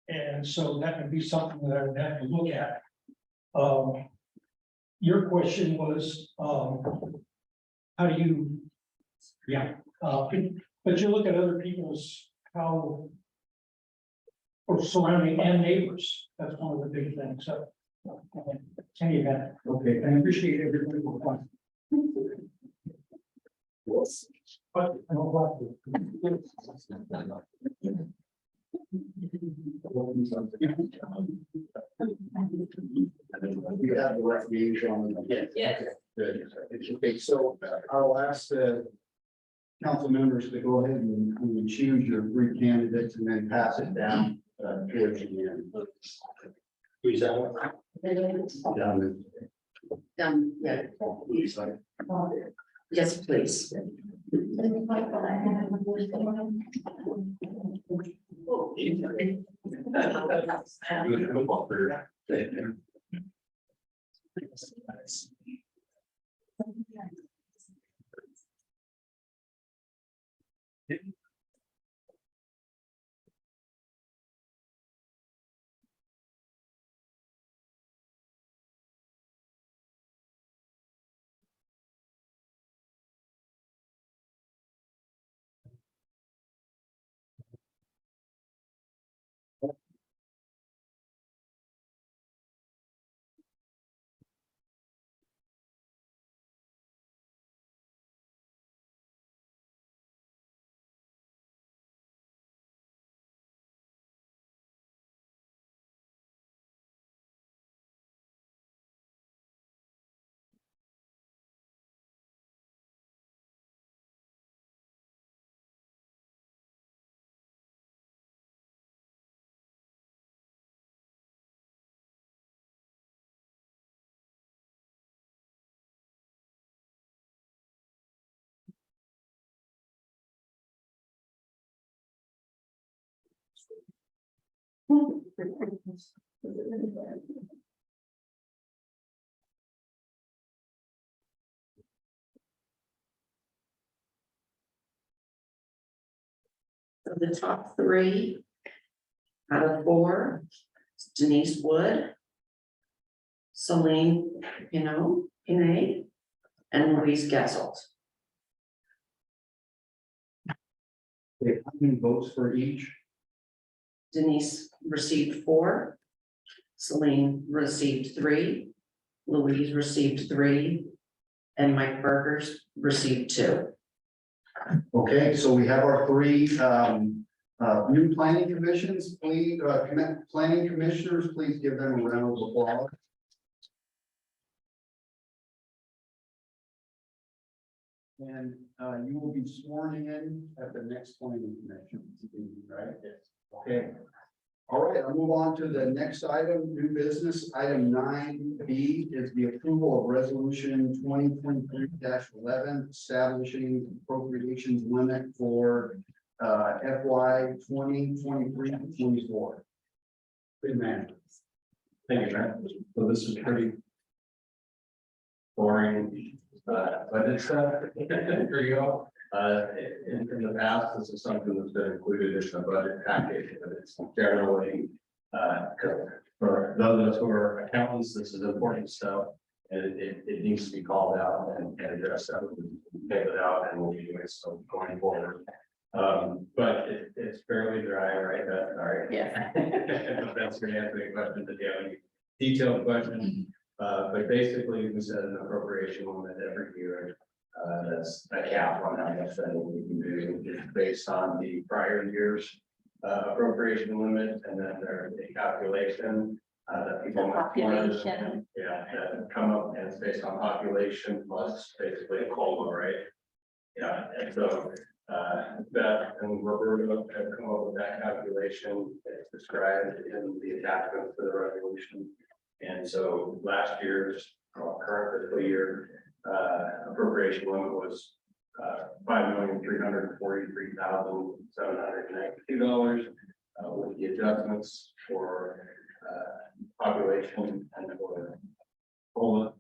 And so that would be something that I would have to look at. Your question was, how do you, but you look at other people's, how, or surrounding and neighbors, that's one of the big things, so. Any event, Okay, I appreciate everybody for fun. But I don't want to. We have the recreation on the. Yes. Good. Okay, so I'll ask the council members to go ahead and choose your 3 candidates and then pass it down towards the end. Who's that one? Yeah. Yes, please. So the top three out of four, Denise Wood, Celine, Pinay, and Louise Gessels. Okay, how many votes for each? Denise received 4, Celine received 3, Louise received 3, and Mike Burgers received 2. Okay, so we have our three new planning commissions, please, planning commissioners, please give them a round of applause. And you will be sworn in at the next planning commission, right? Yes. Okay. All right, I'll move on to the next item, new business. Item 9B is the approval of resolution 2023-11, establishing appropriations limit for FY 2023-24. Good man. Thank you, Matt. So this is pretty boring, budget stuff for you all. In the past, this is something that's been included in the budget package, but it's generally, for those of us who are accountants, this is important stuff. And it needs to be called out and addressed, take it out, and we'll be doing so going forward. But it's fairly dry, right? Sorry. Yeah. That's gonna answer any questions if you have any detailed questions. But basically, we set an appropriation limit every year. That's a cap on how much that we can do. It's based on the prior year's appropriation limit, and then there's a calculation that people might Population. yeah, that come up, and it's based on population plus basically a COLA, right? Yeah, and so that, and we're going to come up with that calculation that's described in the attachment to the resolution. And so last year's current fiscal year appropriation limit was $5,343,792 with the adjustments for population and for COLA.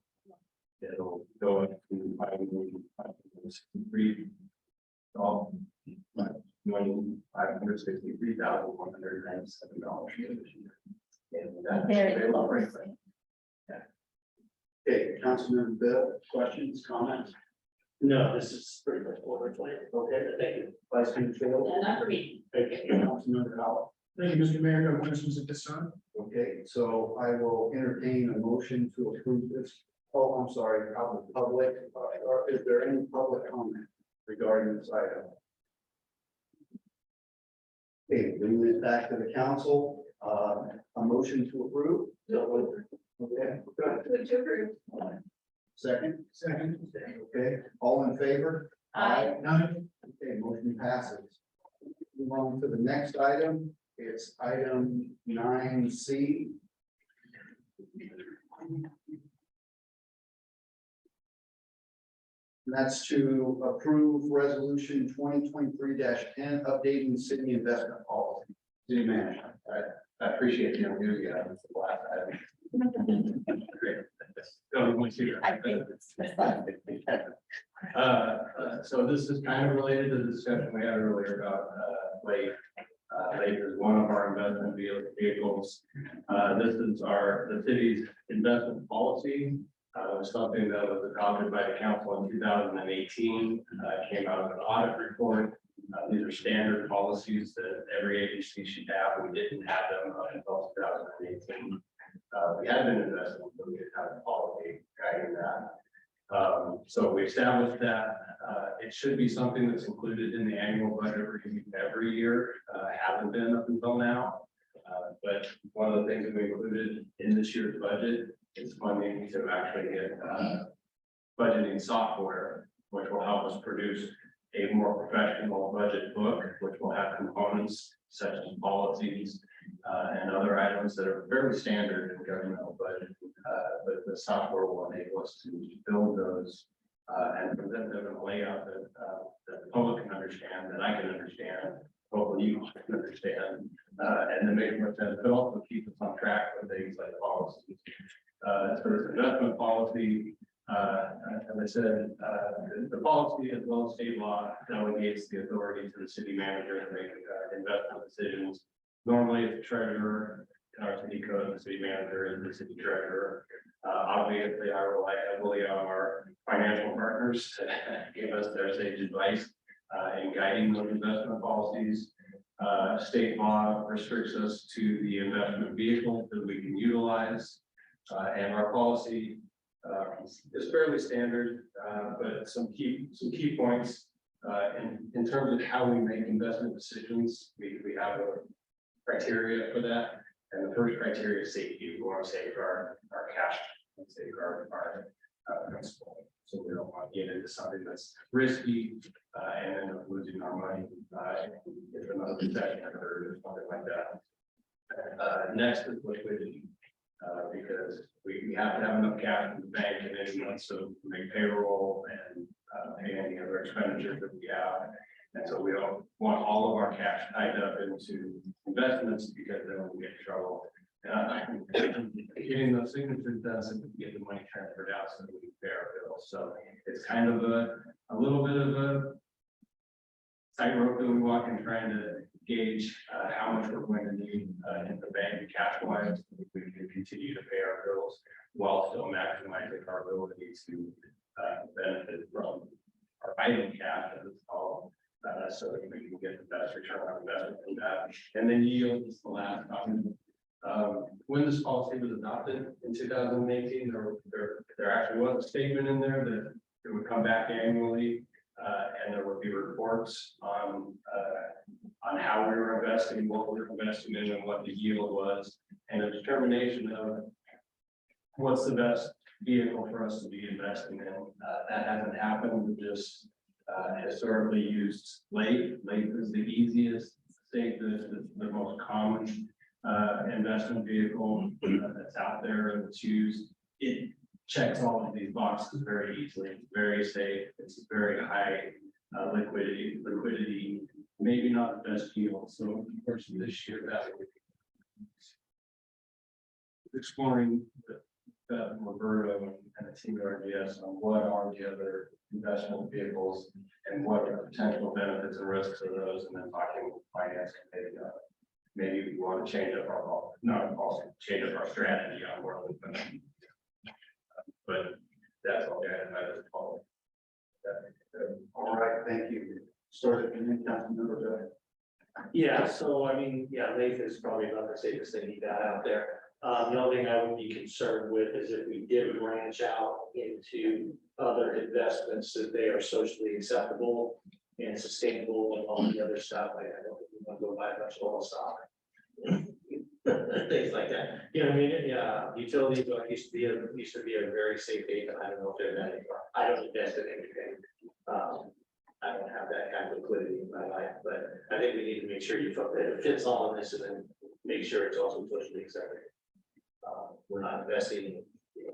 It'll go up to $563,197. Very low. Okay, Councilmember Bill, questions, comments? No, this is pretty much overplayed. Okay, thank you. Vice Chair. And not for me. Councilmember Howell. Thank you, Mr. Mayor. No questions at this time. Okay, so I will entertain a motion to approve this. Oh, I'm sorry, out of the public, or is there any public comment regarding this item? Okay, bringing it back to the council, a motion to approve. Okay, good. Second, okay, all in favor? None. Okay, motion passes. Move on to the next item. It's item 9C. That's to approve resolution 2023-10, updating city investment policy. City manager. I appreciate the enthusiasm. It's the last item. Great. Don't want to. I think it's So this is kind of related to the discussion we had earlier about Lake. Lake is one of our investment vehicles. This is the city's investment policy. Something that was adopted by the council in 2018. Came out of an audit report. These are standard policies that every agency should have. We didn't have them until 2018. We had been investing, but we didn't have a policy guiding that. So we established that it should be something that's included in the annual budget review every year. Hasn't been up until now. But one of the things that we included in this year's budget is funding to actually get budgeting software, which will help us produce a more professional budget book, which will have components such as policies and other items that are fairly standard in governmental budget. But the software will enable us to build those and present them in a layout that the public can understand, that I can understand, hopefully you understand, and then make more sense, but also keep us on track with things like policies. As far as investment policy, as I said, the policy as well as state law delegates the authority to the city manager to make investment decisions. Normally, it's the treasurer in our city code, the city manager is the city treasurer. Obviously, I rely heavily on our financial partners to give us their sage advice in guiding those investment policies. State law restricts us to the investment vehicle that we can utilize. And our policy is fairly standard, but some key points in terms of how we make investment decisions. We have a criteria for that. And the first criteria is safety. We want to safeguard our cash and safeguard our principal. So we don't want to get into something that's risky and end up losing our money if another recession occurs or something like that. Next is liquidity, because we have to have enough cash in the bank at any month so to make payroll and pay any other expenditures that we have. And so we don't want all of our cash tied up into investments because then we'll get in trouble. Getting those signatures done so we can get the money transferred out so that we can pay our bills. So it's kind of a little bit of a tightrope that we walk in trying to gauge how much we're going to need in the bank cash wise. We can continue to pay our bills while still maximizing our ability to benefit from our idle cash, as it's called. So that we can get the best return on investment from that. And then yield is the last option. When this policy was adopted in 2018, there actually was a statement in there that it would come back annually, and there would be reports on how we were investing, what we were investing in, and what the yield was, and a determination of what's the best vehicle for us to be investing in. That hasn't happened. We just historically used late. Late is the easiest, safest, the most common investment vehicle that's out there and it's used. It checks all of these boxes very easily. It's very safe. It's very high liquidity, maybe not the best yield. So of course this year that would be exploring Roberto and the team at RGS on what are the other investment vehicles and what are the potential benefits and risks of those, and then talking with finance committee. Maybe we want to change up change up our strategy on where we're going. But that's all I had this call. All right, thank you. Start at the Councilmember. Yeah, so I mean, yeah, Nathan is probably about the safest thing he got out there. The only thing I would be concerned with is if we did branch out into other investments that they are socially acceptable and sustainable and all the other stuff. I don't think we want to go buy a bunch of oil stock. Things like that. You know what I mean? Yeah, utilities used to be a very safe haven. I don't know if they're that anymore. I don't invest in anything. I don't have that kind of liquidity in my life, but I think we need to make sure it fits all of this and then make sure it's also socially accepted. We're not investing in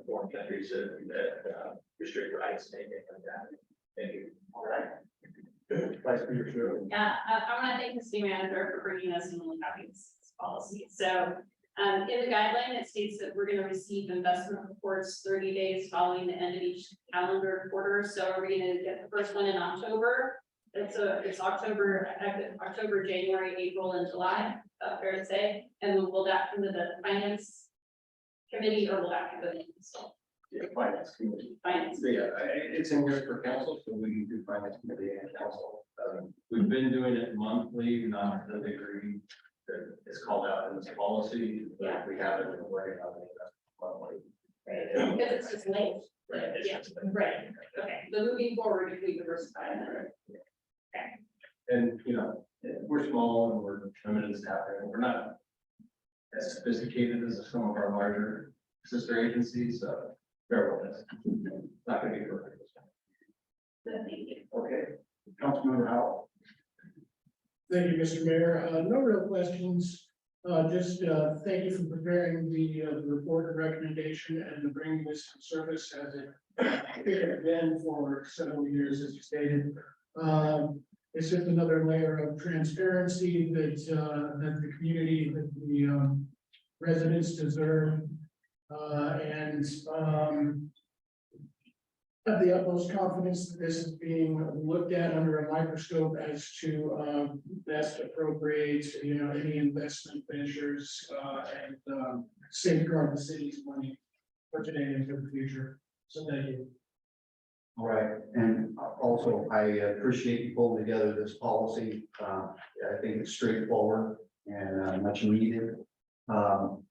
foreign countries that restrict rights and anything like that. Thank you. All right. Vice Mayor. Yeah, I want to thank the city manager for bringing us in the this policy. So in the guideline, it states that we're going to receive investment reports 30 days following the end of each calendar quarter. So are we going to get the first one in October? It's October, January, April, and July, fair to say. And will that come to the finance committee or will that come to the council? Yeah, finance committee. Finance. Yeah, it's in here for council, so we can do finance committee and council. We've been doing it monthly, not the degree that is called out in this policy, but we haven't been working on it monthly. Right, because it's just late. Right. Yeah, right. Okay, so moving forward, if we diversify. And, you know, we're small and we're limited staffing. We're not as sophisticated as some of our larger sister agencies, so bear with us. Not gonna be perfect. Thank you. Okay, Councilmember Howell. Thank you, Mr. Mayor. No real questions. Just thank you for preparing the report and recommendation and bringing this to service as it has been for several years, as you stated. it's just another layer of transparency that the community, that the residents deserve. And have the utmost confidence that this is being looked at under a microscope as to best appropriate, any investment measures and safeguard the city's money for today and for the future. So thank you. All right, and also I appreciate you pulling together this policy. I think it's straightforward and much needed. I'll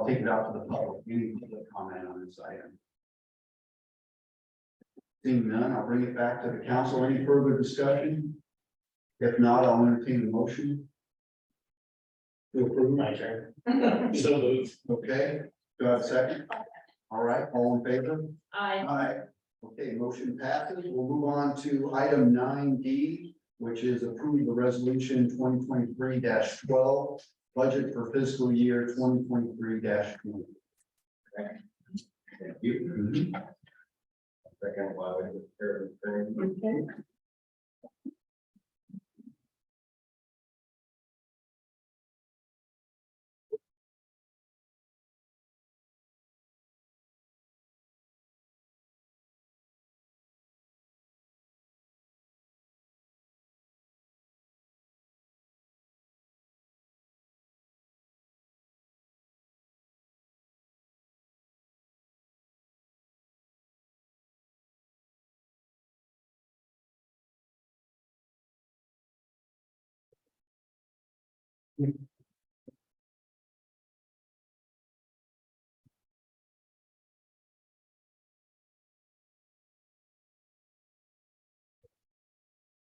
take it out to the public. Any public comment on this item? Seeing none, I'll bring it back to the council. Any further discussion? If not, I'll entertain the motion. To approve. My turn. So moved. Okay, do I have a second? All right, all in favor? I, Aye. Okay, motion passes. We'll move on to item 9D, which is approve the resolution 2023-12, budget for fiscal year 2023-20. Thank you. Second, while we prepare the thing. Okay.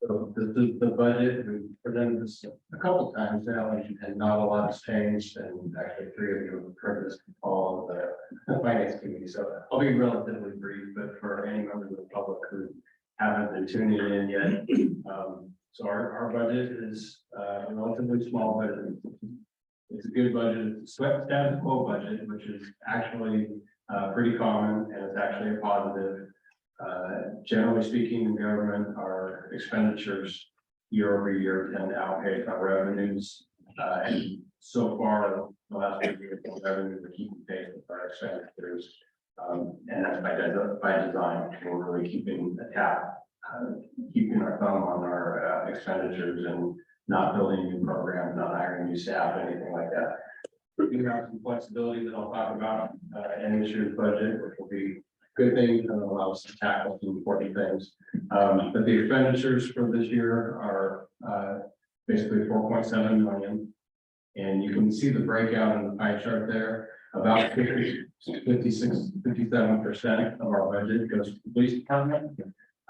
So this is the budget, we presented this a couple times now, and not a lot has changed, and actually three of you have heard this all of the finance committee, so I'll be relatively brief, but for any members of the public who haven't been tuning in yet. So our budget is a relatively small, but it's a good budget, it's a status quo budget, which is actually pretty common, and it's actually a positive. Generally speaking, in government, our expenditures year over year tend to outpace our revenues. And so far, the last few years, the revenues are keeping pace with our expenditures. And that's by design. We're really keeping a tap, keeping our thumb on our expenditures and not building new programs, not hiring new staff, anything like that. We have some flexibility that I'll talk about in this year's budget, which will be good things and allow us to tackle some important things. But the expenditures for this year are basically 4.7 million. And you can see the breakout in the pie chart there. About 57% of our budget goes to the police department.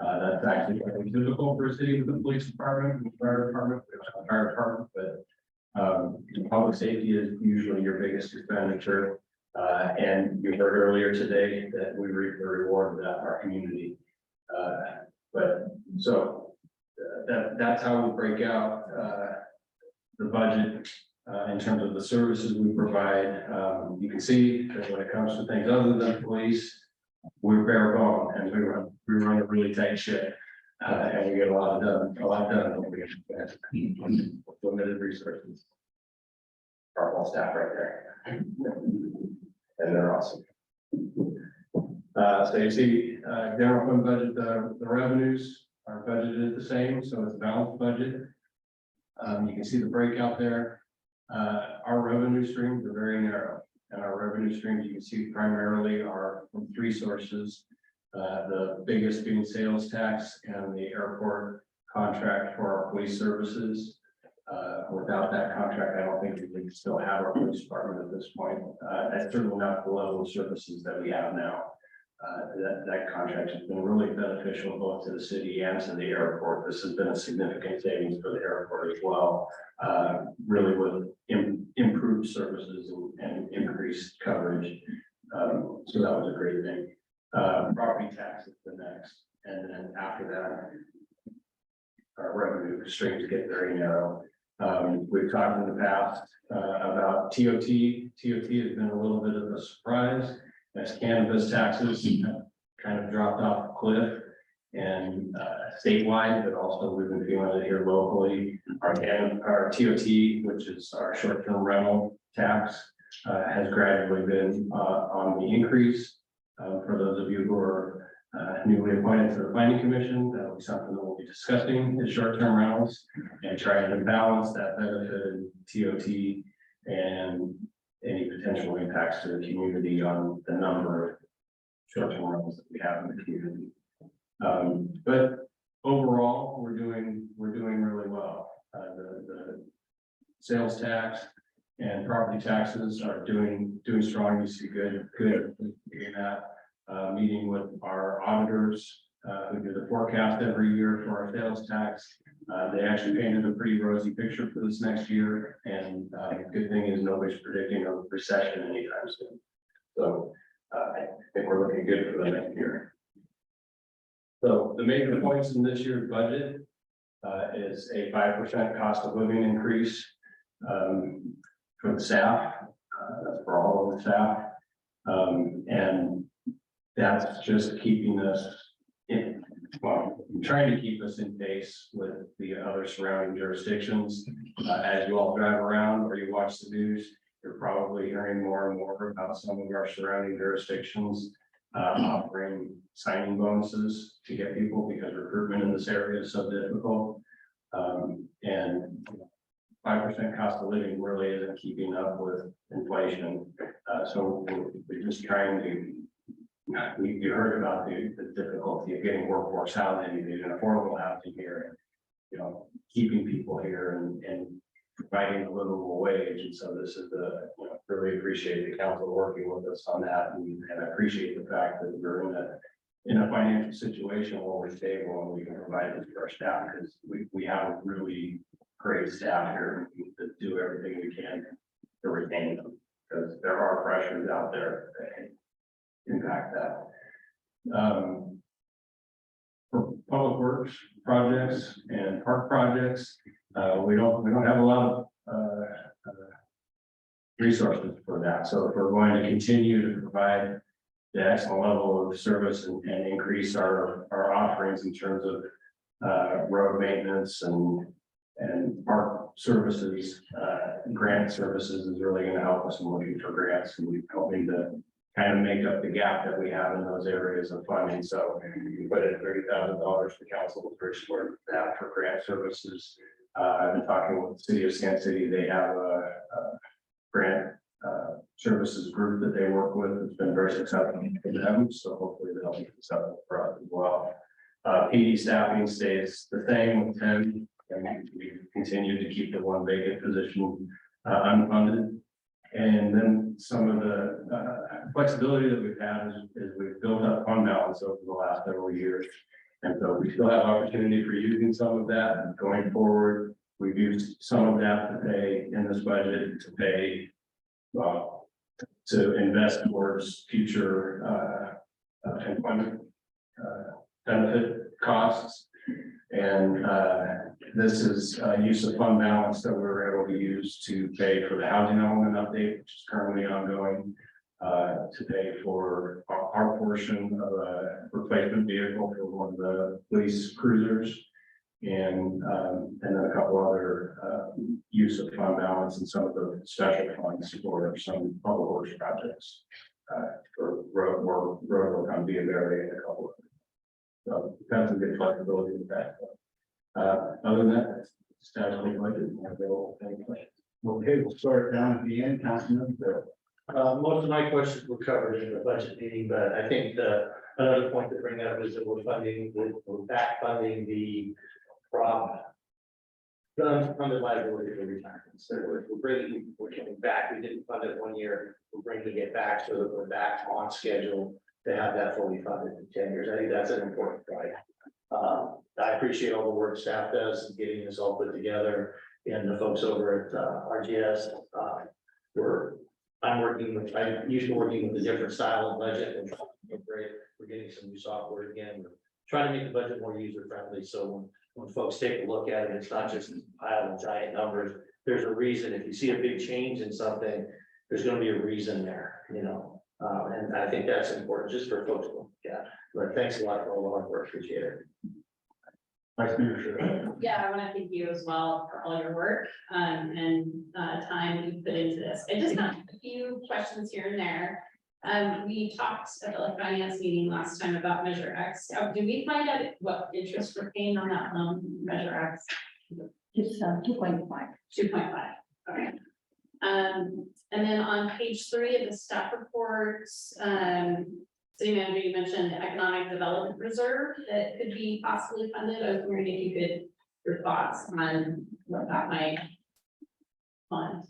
That's actually quite typical for a city with a police department, and fire department, but public safety is usually your biggest expenditure. And you heard earlier today that we reap the reward of that in our community. But so that's how we break out the budget in terms of the services we provide. You can see that when it comes to things other than police, we're bare bone and we run a really tight ship. And we get a lot done. Limited resources. Our whole staff right there. And they're awesome. So you see, general fund budget, the revenues, our budget is the same, so it's a balanced budget. You can see the breakout there. Our revenue streams are very narrow, and our revenue streams you can see primarily are from three sources. The biggest being sales tax and the airport contract for our police services. Without that contract, I don't think we could still have our police department at this point. That's certainly not the level of services that we have now. That contract has been really beneficial both to the city and to the airport. This has been a significant savings for the airport as well. Really with improved services and increased coverage. So that was a great thing. Property tax is the next, and then after that, our revenue streams get very narrow. We've talked in the past about TOT. TOT has been a little bit of a surprise as cannabis taxes kind of dropped off a cliff. and statewide, but also we've been feeling it here locally. Our TOT, which is our short-term rental tax, has gradually been on the increase. For those of you who are newly appointed to the planning commission, that'll be something that we'll be discussing, is short-term rentals and trying to balance that benefit TOT and any potential impacts to the community on the number of short-term rentals that we have in the community. But overall, we're doing really well. The sales tax and property taxes are doing strong. You see good in that. Meeting with our auditors, who do the forecast every year for our sales tax. They actually painted a pretty rosy picture for this next year, and good thing is nobody's predicting a recession anytime soon. So I think we're looking good for the next year. So the major points in this year's budget is a 5% cost of living increase for the staff. That's for all of the staff. And that's just keeping us in, well, trying to keep us in pace with the other surrounding jurisdictions. As you all drive around or you watch the news, you're probably hearing more and more about some of our surrounding jurisdictions offering signing bonuses to get people because recruitment in this area is so difficult. And 5% cost of living really isn't keeping up with inflation. So we're just trying to, you heard about the difficulty of getting workforce housing, and affordable housing here, you know, keeping people here and providing a livable wage. And so this is really appreciate the council working with us on that. And I appreciate the fact that we're in a financial situation where we're stable and we can provide this for our staff, because we have a really great staff here to do everything we can to retain them, because there are pressures out there that impact that. For public works projects and park projects, we don't have a lot of resources for that. So if we're going to continue to provide the excellent level of service and increase our offerings in terms of road maintenance and park services, grant services is really going to help us in looking for grants, and we're helping to kind of make up the gap that we have in those areas of funding. So we put in $30,000 for council to restore that for grant services. I've been talking with the city of Sand City. They have a grant services group that they work with. It's been very successful for them, so hopefully they'll be successful for us as well. PD staffing stays the same with 10, and we continue to keep the one vacant position unfunded. And then some of the flexibility that we've had is we've built up fund balance over the last several years. And so we still have opportunity for using some of that. And going forward, we've used some of that to pay in this budget to pay, to invest towards future employment benefit costs. And this is use of fund balance that we're able to use to pay for the housing element update, which is currently ongoing, to pay for our portion of a replacement vehicle for one of the police cruisers, and then a couple other use of fund balance and some of the special funds for some public works projects, for road work on Via Verde and a couple of. So that's a good flexibility with that. Other than that, status of the budget. Okay, we'll start down at the end, Councilman Bill. Most of my questions were covered in the budget meeting, but I think another point to bring up is that we're back funding the unfunded liability for retirement. So we're coming back. We didn't fund it 1 year. We're bringing it back so that we're back on schedule to have that fully funded in 10 years. I think that's an important point. I appreciate all the work staff does in getting this all put together, and the folks over at RGS. I'm used to working with a different style of budget, and we're getting some new software again. We're trying to make the budget more user friendly. So when folks take a look at it, it's not just a pile of giant numbers. There's a reason. If you see a big change in something, there's going to be a reason there, you know. And I think that's important just for folks to look at. But thanks a lot for all the hard work, appreciate it. Vice Mayor, sure. Yeah, I want to thank you as well for all your work, and time you put into this. I just have a few questions here and there. We talked at the finance meeting last time about Measure X. Did we find out what interest we're paying on that loan, Measure X? It's 2.5. 2.5, okay. And then on page 3 of the staff reports, city manager, you mentioned economic development reserve that could be possibly funded. I was wondering if you could, your thoughts on what that might fund.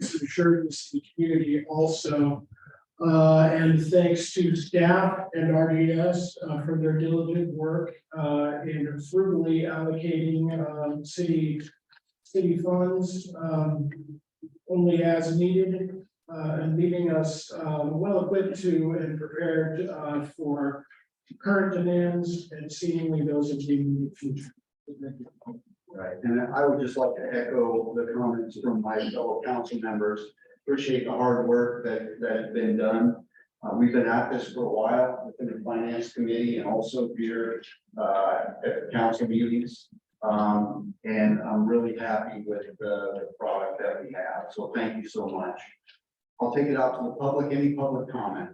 Assurance to the community also. And thanks to staff and RDS for their diligent work in frugally allocating city city funds, only as needed, and leaving us, well equipped to and prepared, for current demands and seemingly those of the immediate future. Right, and I would just like to echo the comments from my fellow council members. Appreciate the hard work that has been done. We've been at this for a while within the finance committee and also here at the council meetings. And I'm really happy with the product that we have. So thank you so much. I'll take it out to the public. Any public comment?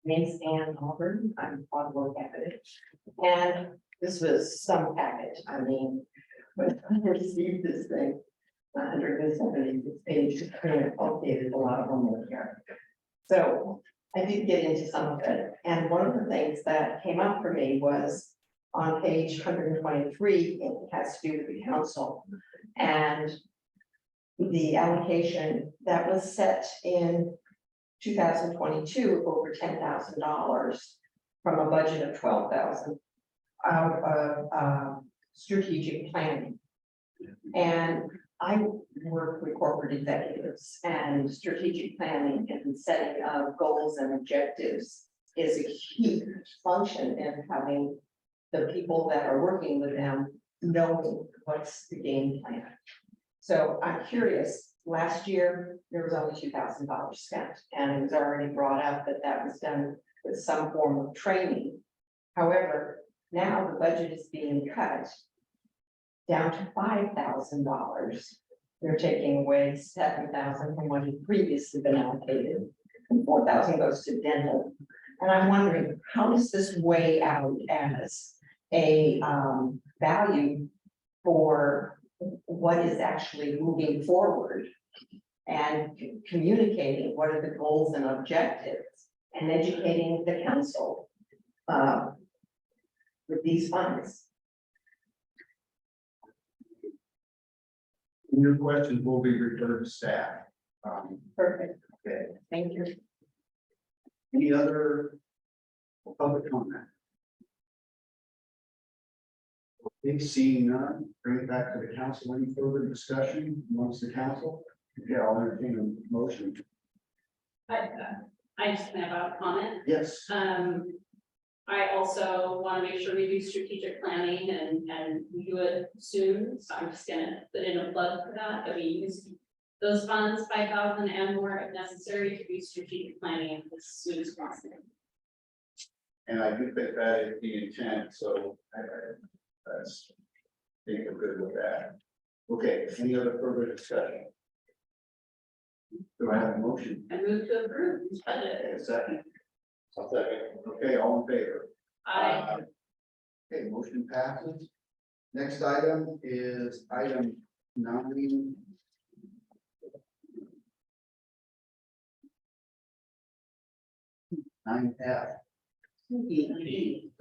Name's Ann Auburn, I'm Audible candidate, and this was some package, I mean, when I received this thing, 176 pages, and updated a lot of them here. So I did get into some of it, and one of the things that came up for me was on page 123, it has to do with the council, and the allocation that was set in 2022 over $10,000 from a budget of 12,000 out of strategic planning. And I work with corporate executives, and strategic planning and setting of goals and objectives is a huge function in having the people that are working with them knowing what's the game plan. So I'm curious, last year, there was only $2,000 spent, and it was already brought up that that was done with some form of training. However, now the budget is being cut down to $5,000. They're taking away $7,000 from what had previously been allocated, and $4,000 goes to dental. And I'm wondering, how does this weigh out as a value for what is actually moving forward and communicating what are the goals and objectives and educating the council with these funds? Your questions will be referred to staff. Perfect, Okay, thank you. any other public comment? Okay, seeing none, bring it back to the council. Any further discussion amongst the council? Yeah, I'll entertain a motion. I just have a comment. Yes. I also want to make sure we do strategic planning and we do it soon, so I'm just gonna put in a plug for that we use those funds, 5,000 and more if necessary, to do strategic planning as soon as possible. And I do think that is the intent, so that's, I think we're good with that. Okay, any other further discussion? Do I have a motion? I move to approve this budget. Okay, a second. Okay, all in favor? Okay, motion passes. Next item is item 9. 9F. 9E.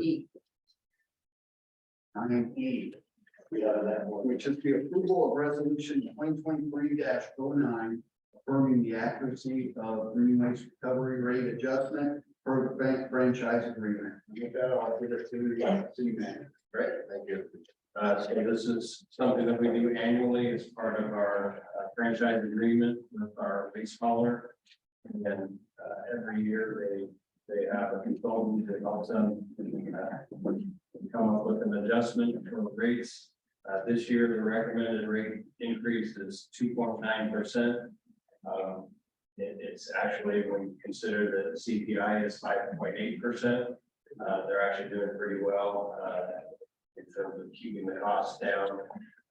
Which is the approval of resolution 2023-09, affirming the accuracy of green waste recovery rate adjustment for the bank franchise agreement. With that, I'll give it to the city manager. Great, thank you. So this is something that we do annually as part of our franchise agreement with our lease hauler. And then every year they have a consultant that helps them come up with an adjustment for the rates. This year, the recommended rate increase is 2.9%. It's actually, when you consider that the CPI is 5.8%, they're actually doing pretty well in terms of keeping the costs down.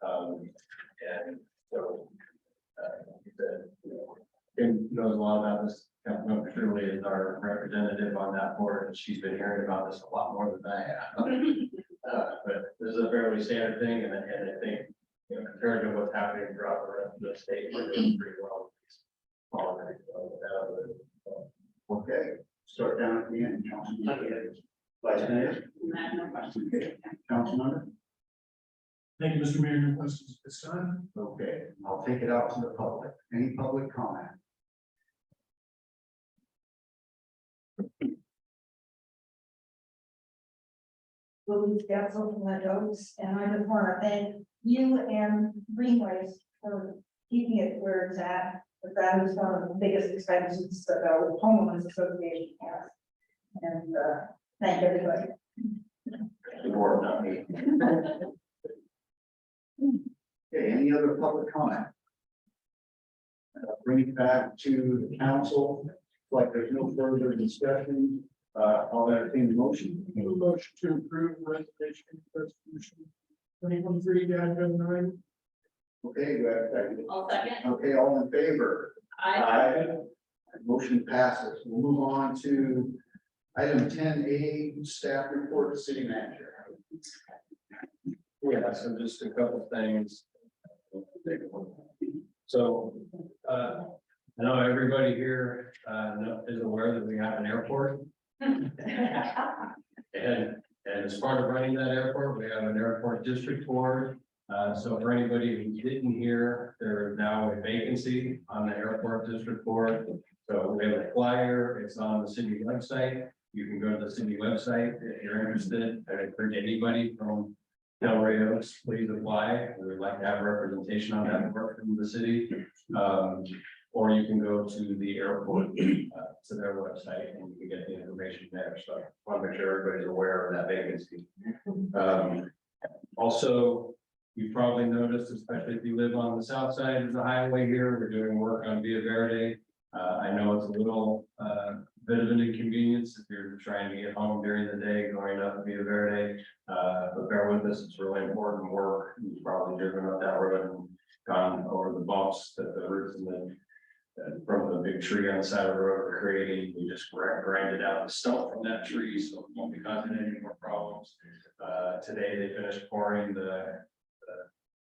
And so, Kim knows a lot about this. Councilmember Shirley is our representative on that board, and she's been hearing about this a lot more than I have. But this is a fairly standard thing, and I think, compared to what's happening throughout the rest of the state, we're doing pretty well. Okay, start down at the end. Councilman. Vice Mayor. I have no questions. Okay, Councilmember. Thank you, Mr. Mayor. No questions at this time. Okay, I'll take it out to the public. Any public comment? Louise Getzel from the Oaks, and I just want to thank you and Greenways for keeping it where it's at. But that is one of the biggest expenses that our homeowners association has. And thank everybody. The board, not me. Okay, any other public comment? Bring it back to the council, like there's no further discussion, I'll entertain the motion. A motion to approve resolution 2023-09. Okay, you have a second. I'll second. Okay, all in favor? I, Motion passes. We'll move on to item 10A, staff report to city manager. Yeah, so just a couple things. So, I know everybody here, is aware that we have an airport. And as part of running that airport, we have an airport district board. So for anybody who didn't hear, there is now a vacancy on the airport district board. So we have a flyer, it's on the city website. You can go to the city website if you're interested. I encourage anybody from Delray Oaks, please apply. We would like to have representation on that board from the city. Or you can go to the airport, to their website and you can get the information there. So I want to make sure everybody's aware of that vacancy. Also, you probably noticed, especially if you live on the south side of the highway here, we're doing work on Via Verde. I know it's a little, bit of an inconvenience if you're trying to get home during the day going up Via Verde. But bear with us, it's really important work. You've probably driven up that road and gone over the bumps that the roots and the from the big tree on the side of the road are creating. We just grinded out the stump from that tree, so it won't be causing any more problems. Today they finished pouring the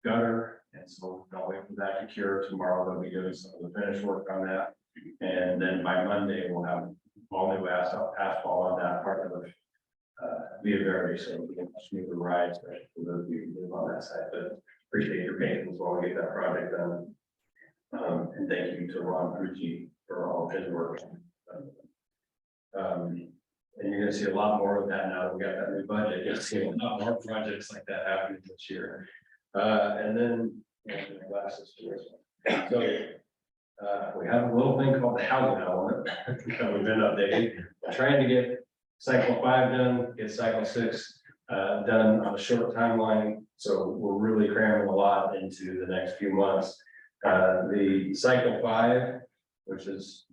gutter, and so we'll wait for that to cure. Tomorrow they'll be doing some of the finish work on that. And then by Monday, we'll have all new asphalt on that part of the Via Verde, so we can smoother ride, especially for those of you who live on that side. But appreciate your patience while we get that project done. And thank you to Ron Rucci for all of his work. And you're gonna see a lot more of that now that we got that new budget. You'll see a lot more projects like that happening this year. And then, glasses for this one. So, we have a little thing called the housing element that we've been updating, trying to get cycle 5 done, get cycle 6 done on a short timeline. So we're really cramming a lot into the next few months. The cycle 5, which is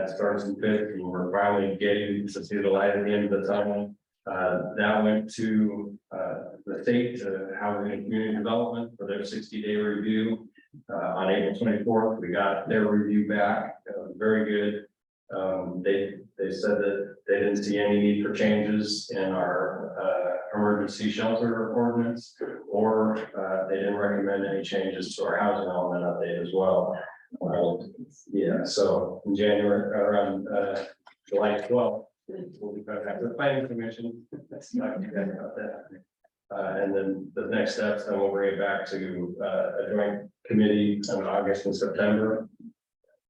starts in 5th, and we're finally getting to see the light at the end of the tunnel. That went to the state housing and community development for their 60-day review. On April 24th, we got their review back. Very good. They said that they didn't see any need for changes in our emergency shelter ordinance, or they didn't recommend any changes to our housing element update as well. Yeah, so in January, around July 12th, we'll be back to the planning commission. Let's talk to you guys about that. And then the next steps, then we'll bring it back to a joint committee in August and September.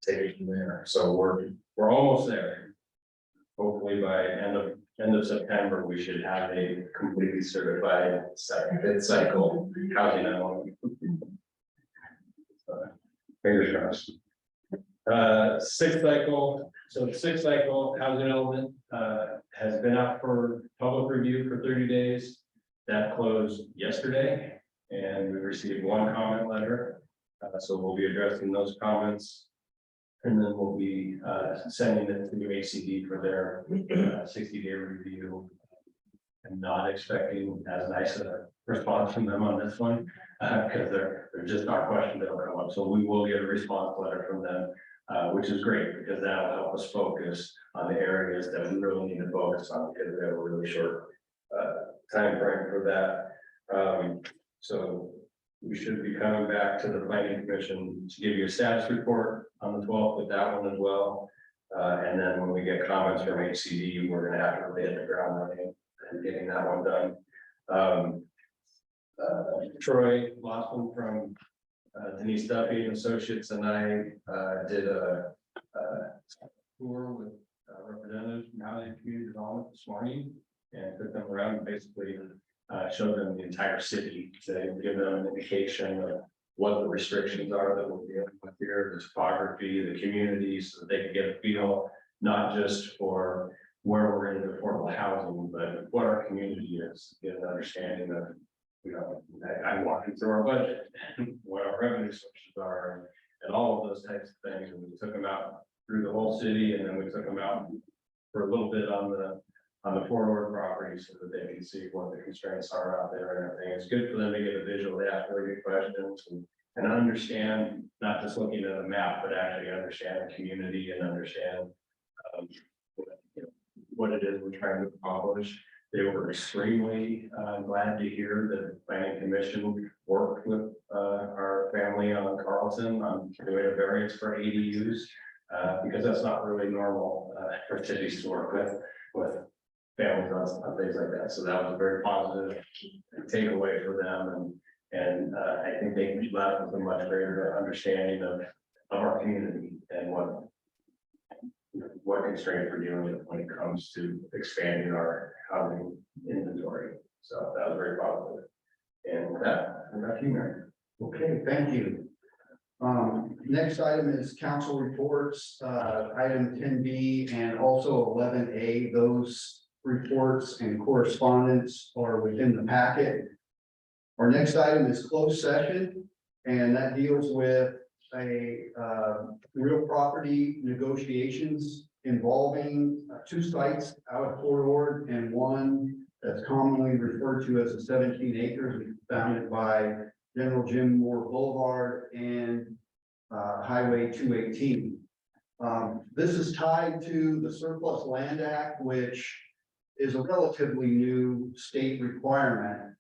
Take it from there. So we're almost there. Hopefully by end of September, we should have a completely certified fifth cycle housing element. Fingers crossed. Sixth cycle, so the sixth cycle housing element has been out for public review for 30 days. That closed yesterday, and we received one comment letter. So we'll be addressing those comments. And then we'll be sending it to the HCD for their 60-day review. I'm not expecting as nice a response from them on this one, because they're just not questions that will come up. So we will get a response letter from them, which is great, because that'll help us focus on the areas that we really need to focus on, because we have a really short time frame for that. So we should be coming back to the planning commission to give you a status report on the 12th with that one as well. And then when we get comments from HCD, we're gonna have to really hit the ground running and getting that one done. Troy Laughlin from Denise Duffy and Associates and I did a tour with representatives from Housing Community Development this morning and took them around and basically showed them the entire city to give them an indication of what the restrictions are that we're dealing with here, the topography, the communities, so that they can get a feel, not just for where we're in the affordable housing, but what our community is, get an understanding of, you know, I'm walking through our budget, what our revenue sources are, and all of those types of things, and we took them out through the whole city, and then we took them out for a little bit on the forward property so that they can see what the constraints are out there and everything. It's good for them to get a visual, they ask really good questions and understand, not just looking at a map, but actually understand the community and understand what it is we're trying to accomplish. They were extremely glad to hear that the planning commission worked with our family on Carlton on doing a variance for ADUs. Because that's not really normal for cities to work with families on things like that. So that was a very positive takeaway for them. And I think they left with a much greater understanding of our community and what constraints we're dealing with when it comes to expanding our housing inventory. So that was very positive. And with that, I'm back to you, Mary. Okay, thank you. Next item is council reports, item 10B and also 11A. Those reports and correspondence are within the packet. Our next item is closed session, and that deals with a real property negotiations involving two sites out of Fort Ord and one that's commonly referred to as the 17 acres founded by General Jim Moore Boulevard and Highway 218. This is tied to the Surplus Land Act, which is a relatively new state requirement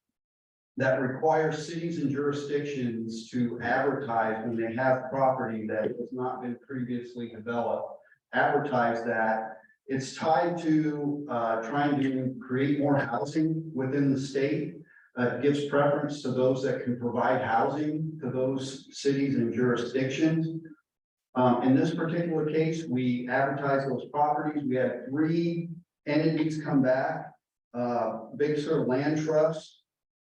that requires cities and jurisdictions to advertise when they have property that has not been previously developed, advertise that. It's tied to trying to create more housing within the state. Gives preference to those that can provide housing to those cities and jurisdictions. In this particular case, we advertised those properties. We had 3 entities come back. Big Sur Land Trust,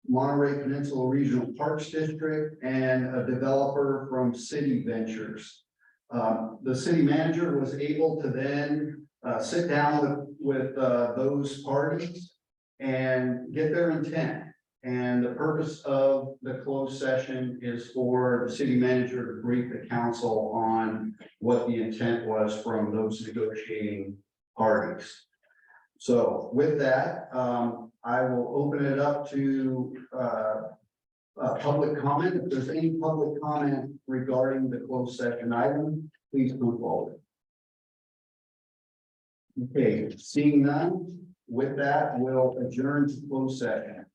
Monterey Peninsula Regional Parks District, and a developer from City Ventures. The city manager was able to then sit down with those parties and get their intent. And the purpose of the closed session is for the city manager to brief the council on what the intent was from those negotiating parties. So with that, I will open it up to public comment. If there's any public comment regarding the closed session item, please come forward. Okay, seeing none, with that, we'll adjourn to closed session.